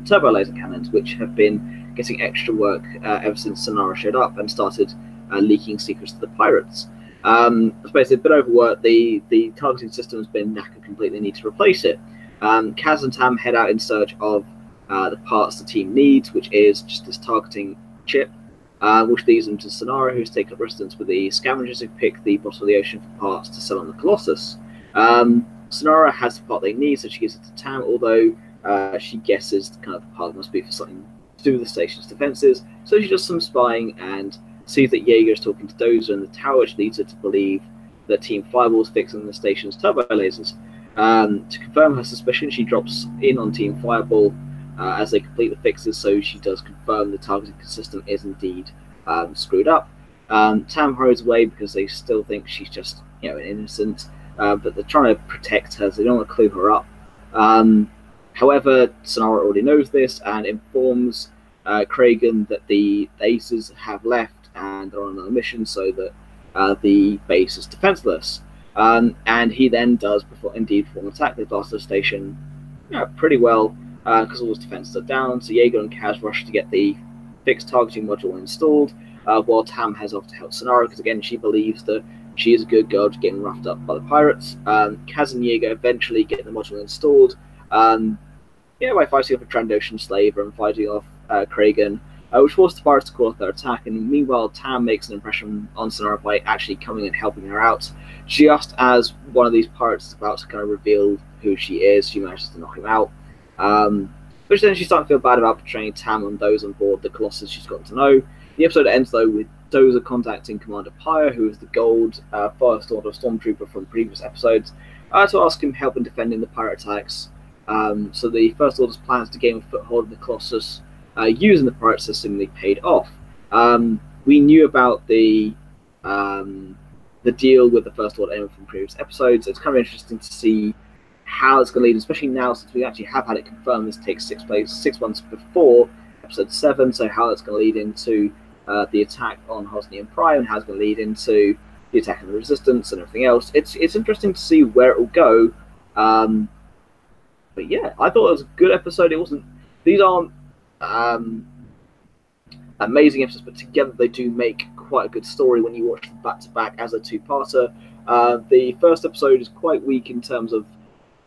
turbo laser cannons, which have been getting extra work ever since Sonara showed up and started leaking secrets to the pirates. It's basically a bit overworked. The targeting system has been knackered completely. They need to replace it. Kaz and Tam head out in search of the parts the team needs, which is just this targeting chip, which leads them to Sonara, who's taken up residence with the scavengers who pick the bottom of the ocean for parts to sell on the Colossus. Sonara has the part they need, so she gives it to Tam, although she guesses kind of the part must be for something to do with the station's defenses. So she does some spying and sees that Jaeger is talking to Dozer in the tower, which leads her to believe that Team Fireball is fixing the station's turbo lasers. To confirm her suspicion, she drops in on Team Fireball as they complete the fixes, so she does confirm the targeting system is indeed screwed up. Tam hurries away because they still think she's just an innocent, but they're trying to protect her, so they don't want to clue her up. However, Sonara already knows this and informs Kragan that the Aces have left and they're on another mission, so that the base is defenseless. And he then does perform an attack. They blast the station pretty well because all his defenses are down. So Jaeger and Kaz rush to get the fixed targeting module installed, while Tam heads off to help Sonara because again she believes that she is a good girl to getting roughed up by the pirates. Kaz and Jaeger eventually get the module installed. By fighting off a Trandoshan slaver and fighting off Kragan, which forced the pirates to call off their attack. And meanwhile, Tam makes an impression on Sonara by actually coming and helping her out. Just as one of these pirates is about to kind of reveal who she is, she manages to knock him out. Which then she's starting to feel bad about betraying Tam and those on board the Colossus she's gotten to know. The episode ends though with Dozer contacting Commander Pyre, who is the gold First Order Stormtrooper from previous episodes, to ask him help in defending the pirate attacks. So the First Order's plans to gain a foothold in the Colossus using the pirate system paid off. We knew about the deal with the First Order from previous episodes. It's kind of interesting to see how it's going to lead, especially now since we actually have had it confirmed this takes 6 months before episode 7, so how it's going to lead into the attack on Hosnian Prime, and how it's going to lead into the Attack of the Resistance and everything else. It's interesting to see where it will go. But yeah, I thought it was a good episode. It wasn't. These aren't amazing episodes, but together they do make quite a good story when you watch them back to back as a two-parter. The first episode is quite weak in terms of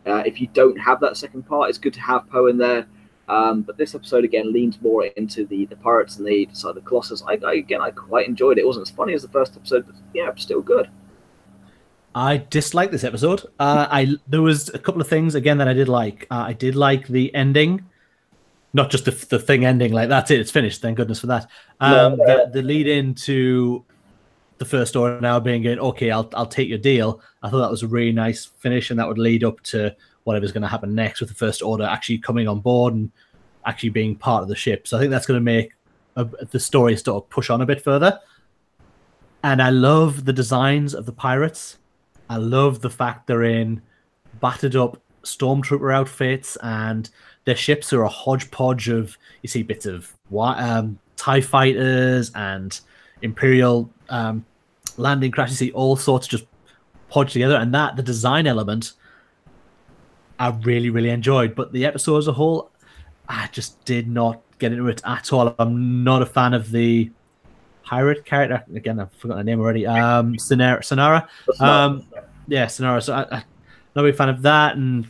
if you don't have that second part, it's good to have Poe in there. But this episode again leans more into the pirates and the side of the Colossus. I quite enjoyed it. It wasn't as funny as the first episode, but yeah, still good. I disliked this episode. There was a couple of things again that I did like. I did like the ending, not just the thing ending like that's it, it's finished. Thank goodness for that. The lead into the First Order now being going, okay, I'll take your deal. I thought that was a really nice finish, and that would lead up to whatever's going to happen next with the First Order actually coming on board and actually being part of the ship. So I think that's going to make the story sort of push on a bit further. And I love the designs of the pirates. I love the fact they're in battered up stormtrooper outfits, and their ships are a hodgepodge of, you see bits of TIE fighters and Imperial landing crafts. You see all sorts just podged together, and the design element I really, really enjoyed. But the episode as a whole, I just did not get into it at all. I'm not a fan of the pirate character. Again, I've forgotten her name already. Sonara. Yeah, Sonara. So I'm not a big fan of that. And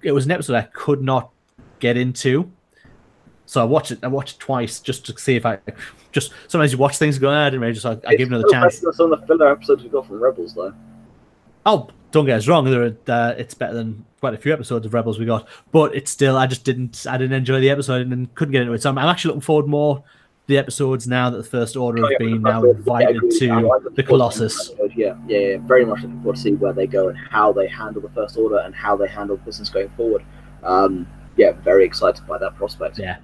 it was an episode I could not get into. So I watched it twice just to see if I just. Sometimes you watch things and go, I didn't really just. I give another chance. Some of the filler episodes we got from Rebels, though. Oh, don't get us wrong. It's better than quite a few episodes of Rebels we got, but it's still. I didn't enjoy the episode and couldn't get into it. So I'm actually looking forward more to the episodes now that the First Order have been now invited to the Colossus. Yeah, very much looking forward to see where they go and how they handle the First Order and how they handle business going forward. Yeah, very excited by that prospect. Yeah.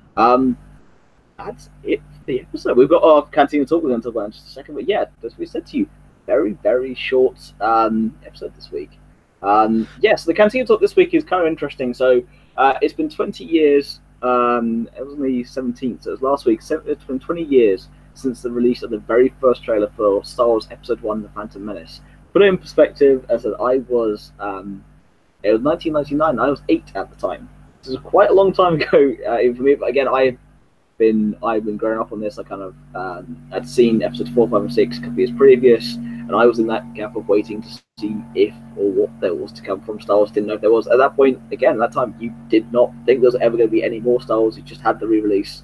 That's it for the episode. We've got our Cantina Talk we're going to talk about in just a second, but yeah, as we said to you, very, very short episode this week. So the Cantina Talk this week is kind of interesting. So it's been 20 years. It was on the 17th, so it was last week. It's been 20 years since the release of the very first trailer for Star Wars Episode 1, The Phantom Menace. Put it in perspective, as I said, it was 1999. I was 8 at the time. This is quite a long time ago for me, but again, I've been growing up on this. I kind of I'd seen episodes 4, 5, and 6 a couple years previous, and I was in that gap of waiting to see if or what there was to come from Star Wars. Didn't know if there was. At that point, again, at that time, you did not think there was ever going to be any more Star Wars. You just had the re-release.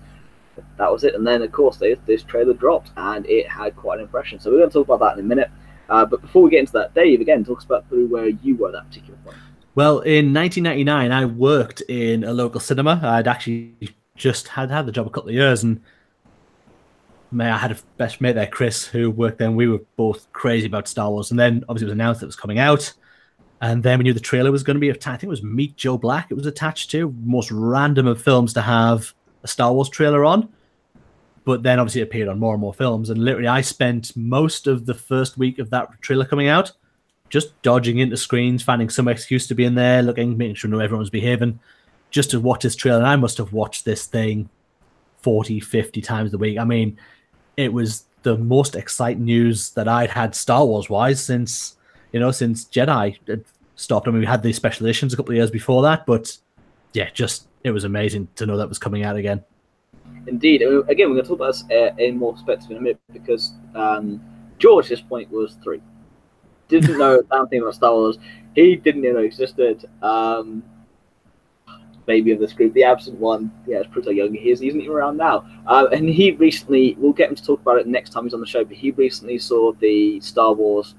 That was it. And then, of course, this trailer dropped, and it had quite an impression. So we're going to talk about that in a minute. But before we get into that, Dave, again, talk us about through where you were at that particular point. Well, in 1999, I worked in a local cinema. I'd actually just had the job a couple of years, and I had a best mate there, Chris, who worked there, and we were both crazy about Star Wars. And then, obviously, it was announced that it was coming out, and then we knew the trailer was going to be attached. I think it was Meet Joe Black it was attached to. Most random of films to have a Star Wars trailer on. But then, obviously, it appeared on more and more films, and literally, I spent most of the first week of that trailer coming out just dodging into screens, finding some excuse to be in there, looking, making sure everyone was behaving, just to watch this trailer. And I must have watched this thing 40, 50 times a week. I mean, it was the most exciting news that I'd had Star Wars-wise since Jedi had stopped. I mean, we had these special editions a couple of years before that, but yeah, it was amazing to know that was coming out again. Indeed. Again, we're going to talk about this in more perspective in a minute, because George, at this point, was 3. Didn't know a damn thing about Star Wars. He didn't know it existed. Baby of this group, the absent one. Yeah, it's pretty young. He isn't even around now. And he recently, we'll get him to talk about it next time he's on the show, but he recently saw the Star Wars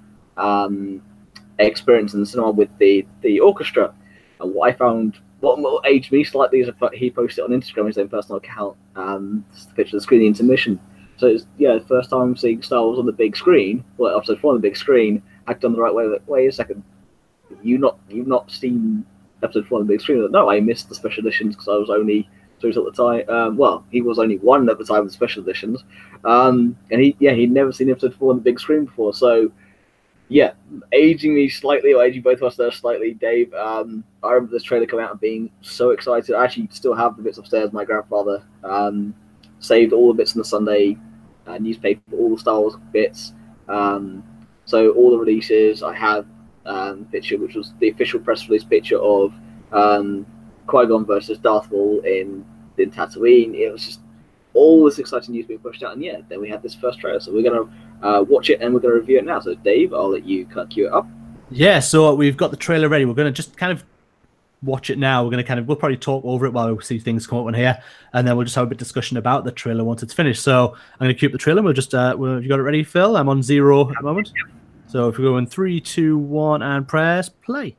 experience in the cinema with the orchestra. And what I found, what aged me slightly, is he posted on Instagram his own personal account, just a picture of the screen, the intermission. So it's the first time seeing Star Wars on the big screen, well, episode 4 on the big screen. I've done the right way. Wait a second, you've not seen episode 4 on the big screen? No, I missed the special editions because I was only 3 at the time. Well, he was only 1 at the time of the special editions, and he'd never seen episode 4 on the big screen before. So yeah, aging me slightly, or aging both of us there slightly, Dave. I remember this trailer coming out and being so excited. I actually still have the bits upstairs. My grandfather saved all the bits in the Sunday newspaper, all the Star Wars bits. So all the releases, I had picture, which was the official press release picture of Qui-Gon versus Darth Maul in Tatooine. It was just all this exciting news being pushed out, and yeah, then we had this first trailer. So we're gonna watch it and we're gonna review it now. So Dave, I'll let you kind of cue it up. Yeah, so we've got the trailer ready. We're gonna just kind of watch it now. We'll probably talk over it while we see things come up in here, and then we'll just have a bit of discussion about the trailer once it's finished. So I'm gonna cue up the trailer. We'll just you got it ready, Phil? I'm on 0 at the moment. So if we go in 3, 2, 1, and press play.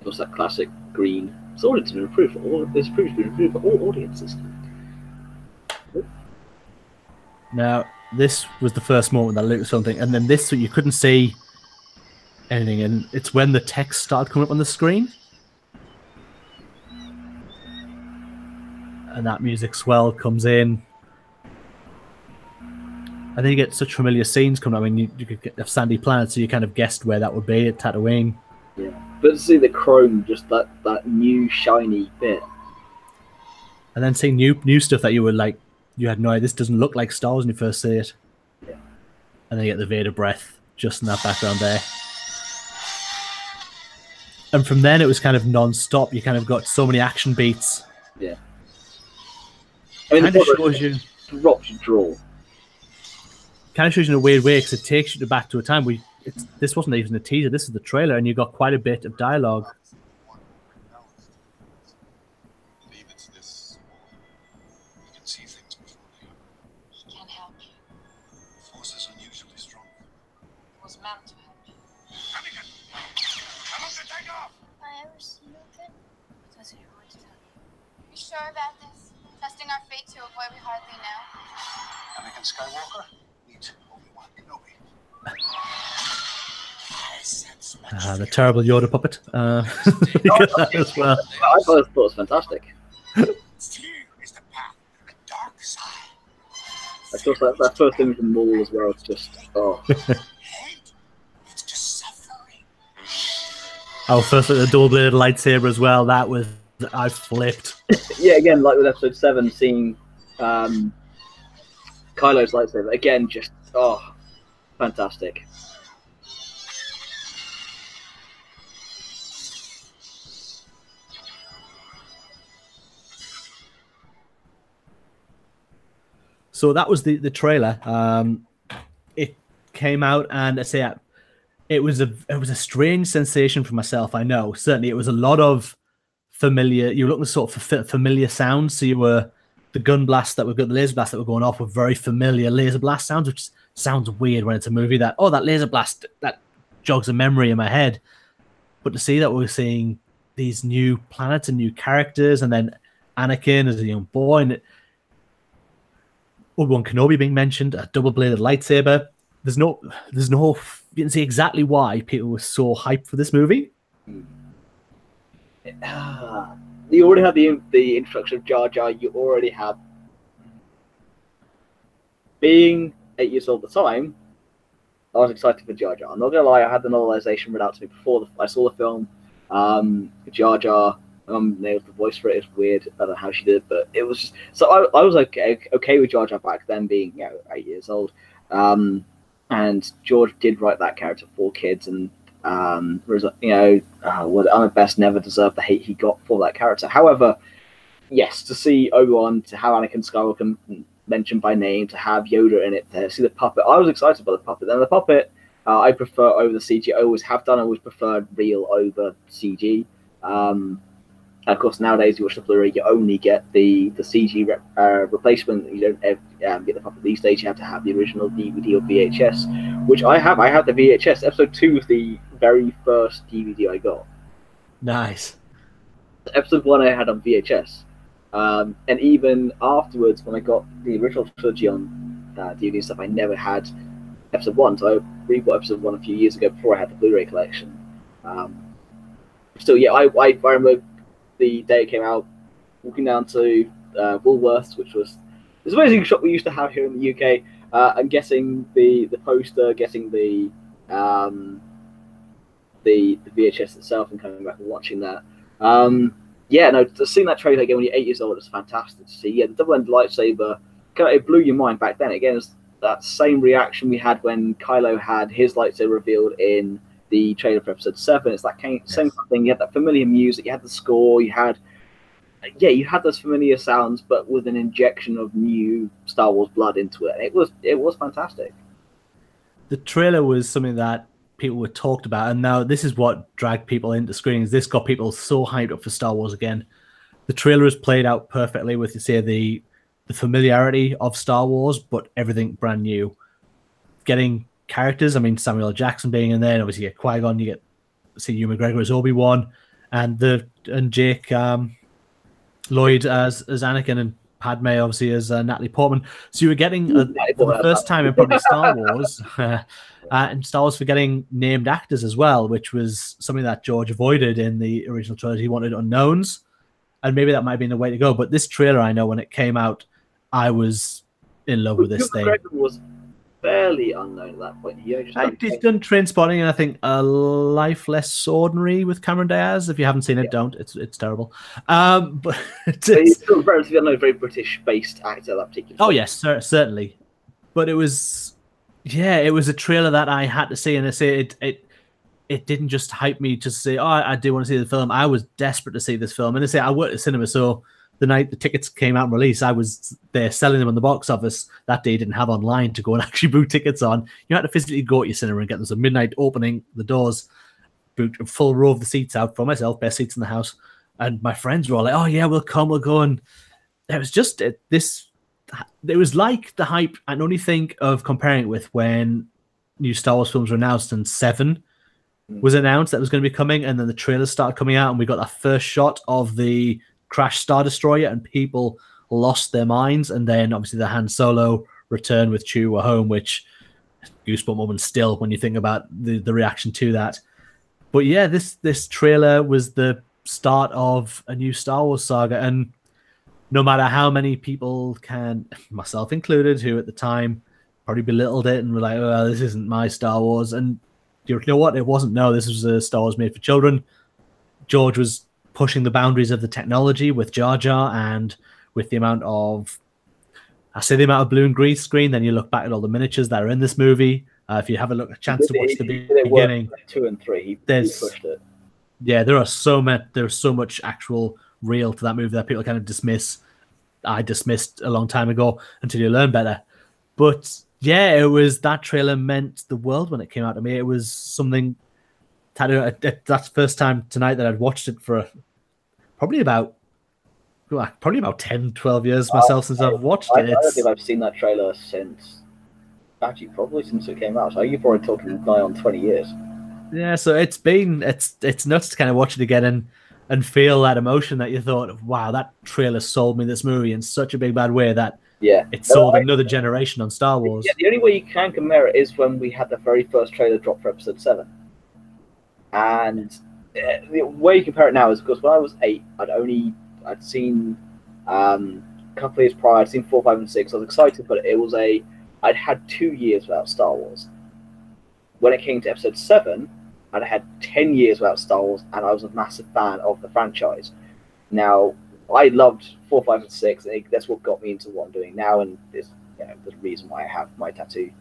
What's that classic green? It's already been approved for all. This previously been approved for all audiences. Now this was the first moment that Lucasfilm thing, and then this, so you couldn't see anything, and it's when the text started coming up on the screen, and that music swell comes in. I think you get such familiar scenes coming. I mean, you could get the Sandy Planet, so you kind of guessed where that would be at Tatooine. Yeah, but to see the chrome, just that new shiny bit, and then seeing new stuff that you were like, you had no idea. This doesn't look like Star Wars when you first see it. Yeah, and then you get the Vader breath just in that background there. And from then it was kind of non-stop. You kind of got so many action beats. Yeah, I mean, kind of shows you drops your draw. Kind of shows you in a weird way, because it takes you back to a time this wasn't even a teaser. This is the trailer, and you got quite a bit of dialogue. Sure about this? Testing our fate to avoid we hardly know. Anakin Skywalker meets Obi-Wan Kenobi. The terrible Yoda puppet. As well. I thought it was fantastic. Fear is the path to the dark side. I thought that first image of Maul as well. It's just It's just suffering. Oh, first the dual-bladed lightsaber as well. That was, I flipped. Yeah, again, like with episode 7, seeing Kylo's lightsaber again, just fantastic. So that was the trailer. It came out, and I say it was a strange sensation for myself. I know, certainly, it was a lot of familiar. You were looking sort of familiar sounds. So you were the gun blasts that were good, the laser blasts that were going off were very familiar laser blast sounds, which sounds weird when it's a movie that laser blast that jogs a memory in my head. But to see that we're seeing these new planets and new characters, and then Anakin as a young boy, and Obi-Wan Kenobi being mentioned, a double-bladed lightsaber. There's no. You can see exactly why people were so hyped for this movie. You already had the introduction of Jar Jar. You already had, being 8 years old at the time, I was excited for Jar Jar. I'm not gonna lie, I had the novelization read out to me before I saw the film. Jar Jar. Nailed the voice for it. It's weird. I don't know how she did it, but it was just so I was okay with Jar Jar back then, being 8 years old. And George did write that character for kids, and I'm at best never deserved the hate he got for that character. However, yes, to see Obi-Wan, to have Anakin Skywalker mentioned by name, to have Yoda in it, to see the puppet, I was excited by the puppet. And the puppet, I prefer over the CG. I always have done. I always preferred real over CG. And of course, nowadays you watch the Blu-ray, you only get the CG replacement. You don't get the puppet these days. You have to have the original DVD or VHS, which I have. I have the VHS. Episode 2 was the very first DVD I got. Nice. Episode 1 I had on VHS, and even afterwards, when I got the original trilogy on DVD and stuff, I never had episode 1. So I rebought episode 1 a few years ago before I had the Blu-ray collection. Still, yeah, I remember the day it came out, walking down to Woolworths, which was this amazing shop we used to have here in the UK, and getting the poster, getting the VHS itself, and coming back and watching that. Seeing that trailer again when you're 8 years old is fantastic to see. Yeah, the double-ended lightsaber, it blew your mind back then. Again, that same reaction we had when Kylo had his lightsaber revealed in the trailer for Episode 7. It's that same kind of thing. You had that familiar music, you had the score, you had those familiar sounds, but with an injection of new Star Wars blood into it. It was fantastic. The trailer was something that people were talked about, and now this is what dragged people into screenings. This got people so hyped up for Star Wars again. The trailer has played out perfectly with, you say, the familiarity of Star Wars, but everything brand new. Getting characters, I mean, Samuel L. Jackson being in there, and obviously you get Qui-Gon, you get Ewan McGregor as Obi-Wan, and Jake Lloyd as Anakin, and Padme obviously as Natalie Portman. So you were getting for the first time in probably Star Wars, and Star Wars for getting named actors as well, which was something that George avoided in the original trilogy. He wanted unknowns, and maybe that might have been the way to go. But this trailer, I know when it came out, I was in love with this thing. McGregor was fairly unknown at that point. He's done Trainspotting, and I think A Life Less Ordinary with Cameron Diaz. If you haven't seen it, don't. It's terrible. But he's still relatively very British-based actor, that particular. Oh yes, certainly. But it was a trailer that I had to see, and I say it didn't just hype me to say, oh, I do want to see the film. I was desperate to see this film, and I say I worked at cinema, so the night the tickets came out and released, I was there selling them in the box office that day. Didn't have online to go and actually book tickets on. You had to physically go to your cinema and get them. So midnight opening, the doors, booked a full row of the seats out for myself, best seats in the house. And my friends were all like, oh yeah, we'll come, we'll go. And it was just it was like the hype. I can only think of comparing it with when new Star Wars films were announced and 7 was announced that was going to be coming, and then the trailers started coming out, and we got that first shot of the crash Star Destroyer, and people lost their minds. And then obviously the Han Solo return with Chewie home, which goosebump moment still when you think about the reaction to that. But yeah, this trailer was the start of a new Star Wars saga, and no matter how many people can, myself included, who at the time probably belittled it and were like, oh, this isn't my Star Wars, and you know what, it wasn't. No, this was a Star Wars made for children. George was pushing the boundaries of the technology with Jar Jar, and with the amount of blue and green screen. Then you look back at all the miniatures that are in this movie. If you have a chance to watch the beginning, 2 and 3, he pushed it. Yeah, there's so much actual real to that movie that people kind of dismiss. I dismissed a long time ago until you learn better. But yeah, it was, that trailer meant the world when it came out to me. It was something. That's the first time tonight that I'd watched it for probably about 10, 12 years myself since I've watched it. I don't think I've seen that trailer since it came out. So you're probably talking nigh on 20 years. Yeah, so it's nuts to kind of watch it again and feel that emotion that you thought, wow, that trailer sold me this movie in such a big bad way that it sold another generation on Star Wars. Yeah, the only way you can compare it is when we had the very first trailer drop for Episode 7. And the way you compare it now is because when I was 8, I'd seen a couple of years prior, I'd seen 4, 5, and 6. I was excited, but I'd had 2 years without Star Wars. When it came to Episode 7, I'd had 10 years without Star Wars, and I was a massive fan of the franchise. Now, I loved 4, 5, and 6, and that's what got me into what I'm doing now, and there's the reason why I have my tattoo.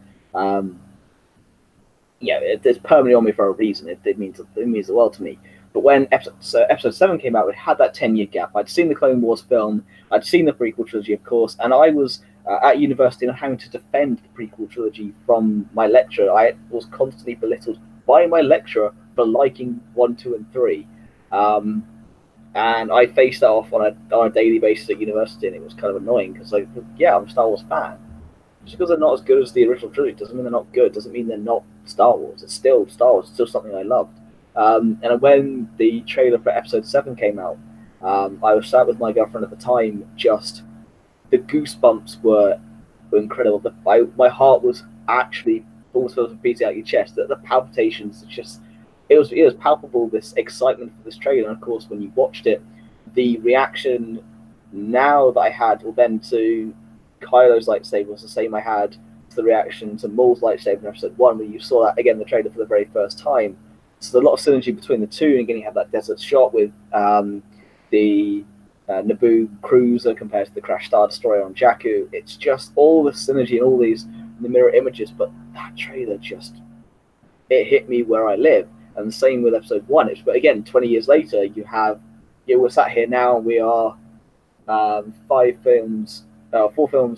It's permanently on me for a reason. It means the world to me. But when Episode 7 came out, it had that 10-year gap. I'd seen the Clone Wars film, I'd seen the prequel trilogy, of course, and I was at university and having to defend the prequel trilogy from my lecturer. I was constantly belittled by my lecturer for liking 1, 2, and 3. And I faced that off on a daily basis at university, and it was kind of annoying because, I'm a Star Wars fan. Just because they're not as good as the original trilogy doesn't mean they're not good. Doesn't mean they're not Star Wars. It's still Star Wars. It's still something I loved. And when the trailer for Episode 7 came out, I was sat with my girlfriend at the time. Just the goosebumps were incredible. My heart was actually almost felt beating out your chest. The palpitations, it was palpable. This excitement for this trailer, and of course, when you watched it, the reaction now that I had, then to Kylo's lightsaber was the same I had to the reaction to Maul's lightsaber in Episode 1, where you saw that again, the trailer for the very first time. So there's a lot of synergy between the two, and again, you have that desert shot with the Naboo cruiser compared to the Crash Star Destroyer on Jakku. It's just all the synergy and all these the mirror images, but that trailer just, it hit me where I live. And the same with episode 1. But again, 20 years later, we're sat here now, and we are 4 films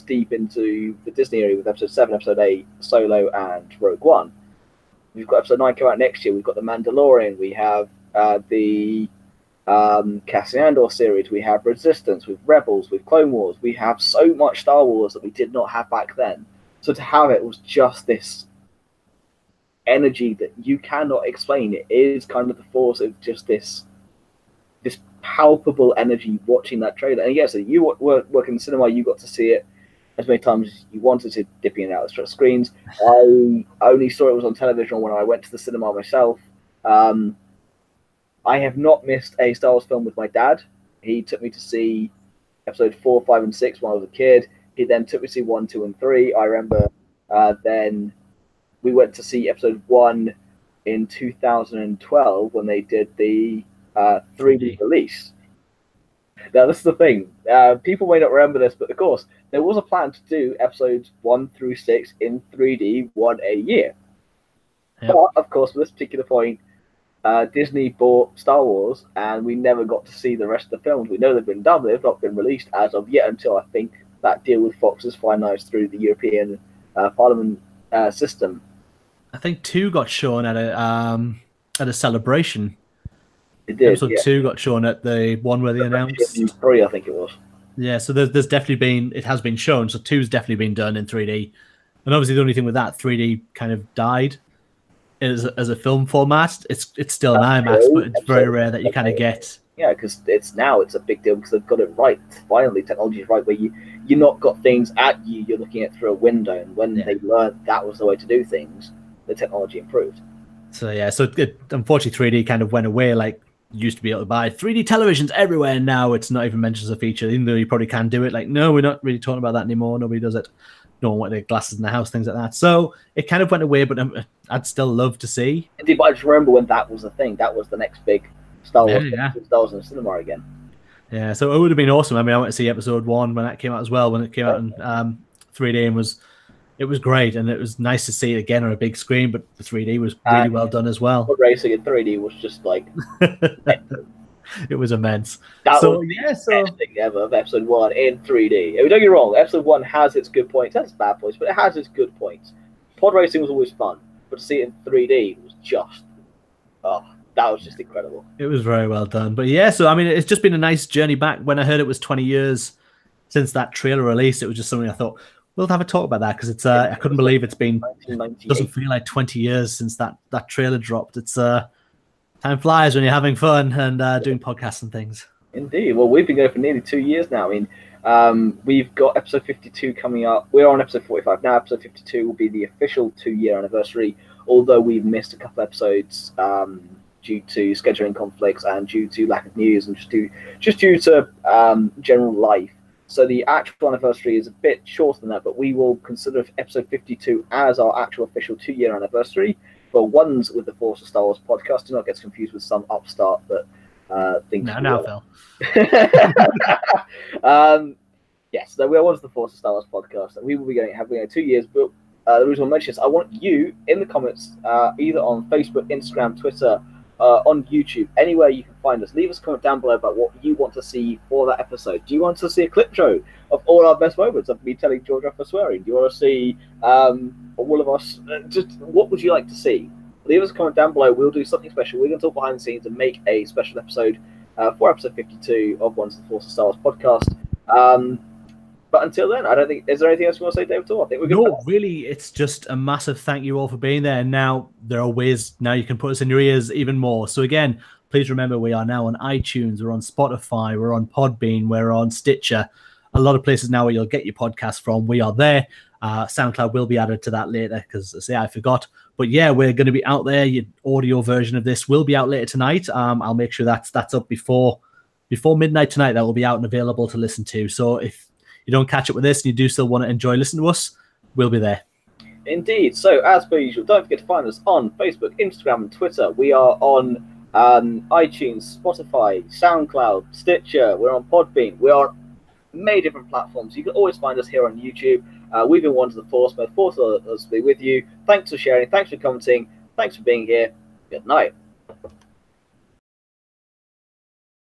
deep into the Disney era with episode 7, episode 8, Solo, and Rogue One. We've got episode 9 coming out next year. We've got The Mandalorian. We have the Cassian Andor series. We have Resistance. With Rebels. With Clone Wars. We have so much Star Wars that we did not have back then. So to have it was just this energy that you cannot explain. It is kind of the force of just this palpable energy watching that trailer. And yes, you work in the cinema, you got to see it as many times as you wanted to, dipping in and out of screens. I only saw it was on television when I went to the cinema myself. I have not missed a Star Wars film with my dad. He took me to see episode 4, 5, and 6 when I was a kid. He then took me to see 1, 2, and 3. I remember then we went to see episode 1 in 2012 when they did the 3D release. Now, this is the thing. People may not remember this, but of course, there was a plan to do episodes 1 through 6 in 3D, 1 a year. Yep. But, of course, for this particular point, Disney bought Star Wars, and we never got to see the rest of the films. We know they've been done, they've not been released as of yet until I think that deal with Fox is finalised through the European Parliament system. I think 2 got shown at a celebration. It did. Episode 2 got shown at the one where they announced 3, I think it was. Yeah, so there's definitely it has been shown. So 2's definitely been done in 3D, and obviously the only thing with that 3D kind of died as a film format. It's still an IMAX, but it's very rare that you kind of get. Yeah, because it's a big deal because they've got it right. Finally, technology is right where you're not got things at you. You're looking at through a window, and when they learned that was the way to do things, the technology improved. So yeah, unfortunately 3D kind of went away. Like, you used to be able to buy 3D televisions everywhere, and now it's not even mentioned as a feature, even though you probably can do it. Like, no, we're not really talking about that anymore. Nobody does it. No one wants their glasses in the house, things like that. So it kind of went away, but I'd still love to see. Indeed, but I just remember when that was the thing. That was the next big Star Wars. Yeah. Star Wars in the cinema again. Yeah, so it would have been awesome. I mean, I went to see episode 1 when that came out as well, when it came out in 3D, and it was great, and it was nice to see it again on a big screen, but the 3D was really well done as well. Racing in 3D was just like... It was immense. That was the best thing ever of episode 1 in 3D. I mean, don't get me wrong, episode 1 has its good points, it has its bad points, but it has its good points. Pod racing was always fun, but to see it in 3D was just... that was just incredible. It was very well done. But yeah, so I mean, it's just been a nice journey back. When I heard it was 20 years since that trailer released, it was just something I thought, we'll have a talk about that, because it's I couldn't believe it's been... doesn't feel like 20 years since that trailer dropped. It's... time flies when you're having fun and doing podcasts and things. Indeed. Well, we've been going for nearly 2 years now. I mean, we've got episode 52 coming up. We're on episode 45 now. Episode 52 will be the official 2-year anniversary, although we've missed a couple episodes due to scheduling conflicts and due to lack of news and just due to general life. So the actual anniversary is a bit shorter than that, but we will consider episode 52 as our actual official 2-year anniversary. For Ones with the Force of Star Wars podcast, do not get confused with some upstart that thinks... Now, Phil. Yes, so we are Ones with the Force of Star Wars podcast, and we will be having 2 years, but the reason I mention this, I want you in the comments, either on Facebook, Instagram, Twitter, on YouTube, anywhere you can find us. Leave us a comment down below about what you want to see for that episode. Do you want to see a clip show of all our best moments of me telling George off for swearing? Do you want to see all of us? Just what would you like to see? Leave us a comment down below. We'll do something special. We're going to talk behind the scenes and make a special episode for episode 52 of Ones of the Force of Star Wars podcast. But until then, I don't think... Is there anything else you want to say, David? I think we're good. No, really, it's just a massive thank you all for being there. And now there are ways now you can put us in your ears even more. So again, please remember we are now on iTunes, we're on Spotify, we're on Podbean, we're on Stitcher. A lot of places now where you'll get your podcast from. We are there. SoundCloud will be added to that later because, I forgot. But yeah, we're going to be out there. Your audio version of this will be out later tonight. I'll make sure that's up before midnight tonight. That will be out and available to listen to. So if you don't catch up with this and you do still want to enjoy listening to us, we'll be there. Indeed. So as per usual, don't forget to find us on Facebook, Instagram, and Twitter. We are on iTunes, Spotify, SoundCloud, Stitcher. We're on Podbean. We are on many different platforms. You can always find us here on YouTube. We've been One to the Force. May the Force be with you. Thanks for sharing. Thanks for commenting. Thanks for being here. Good night.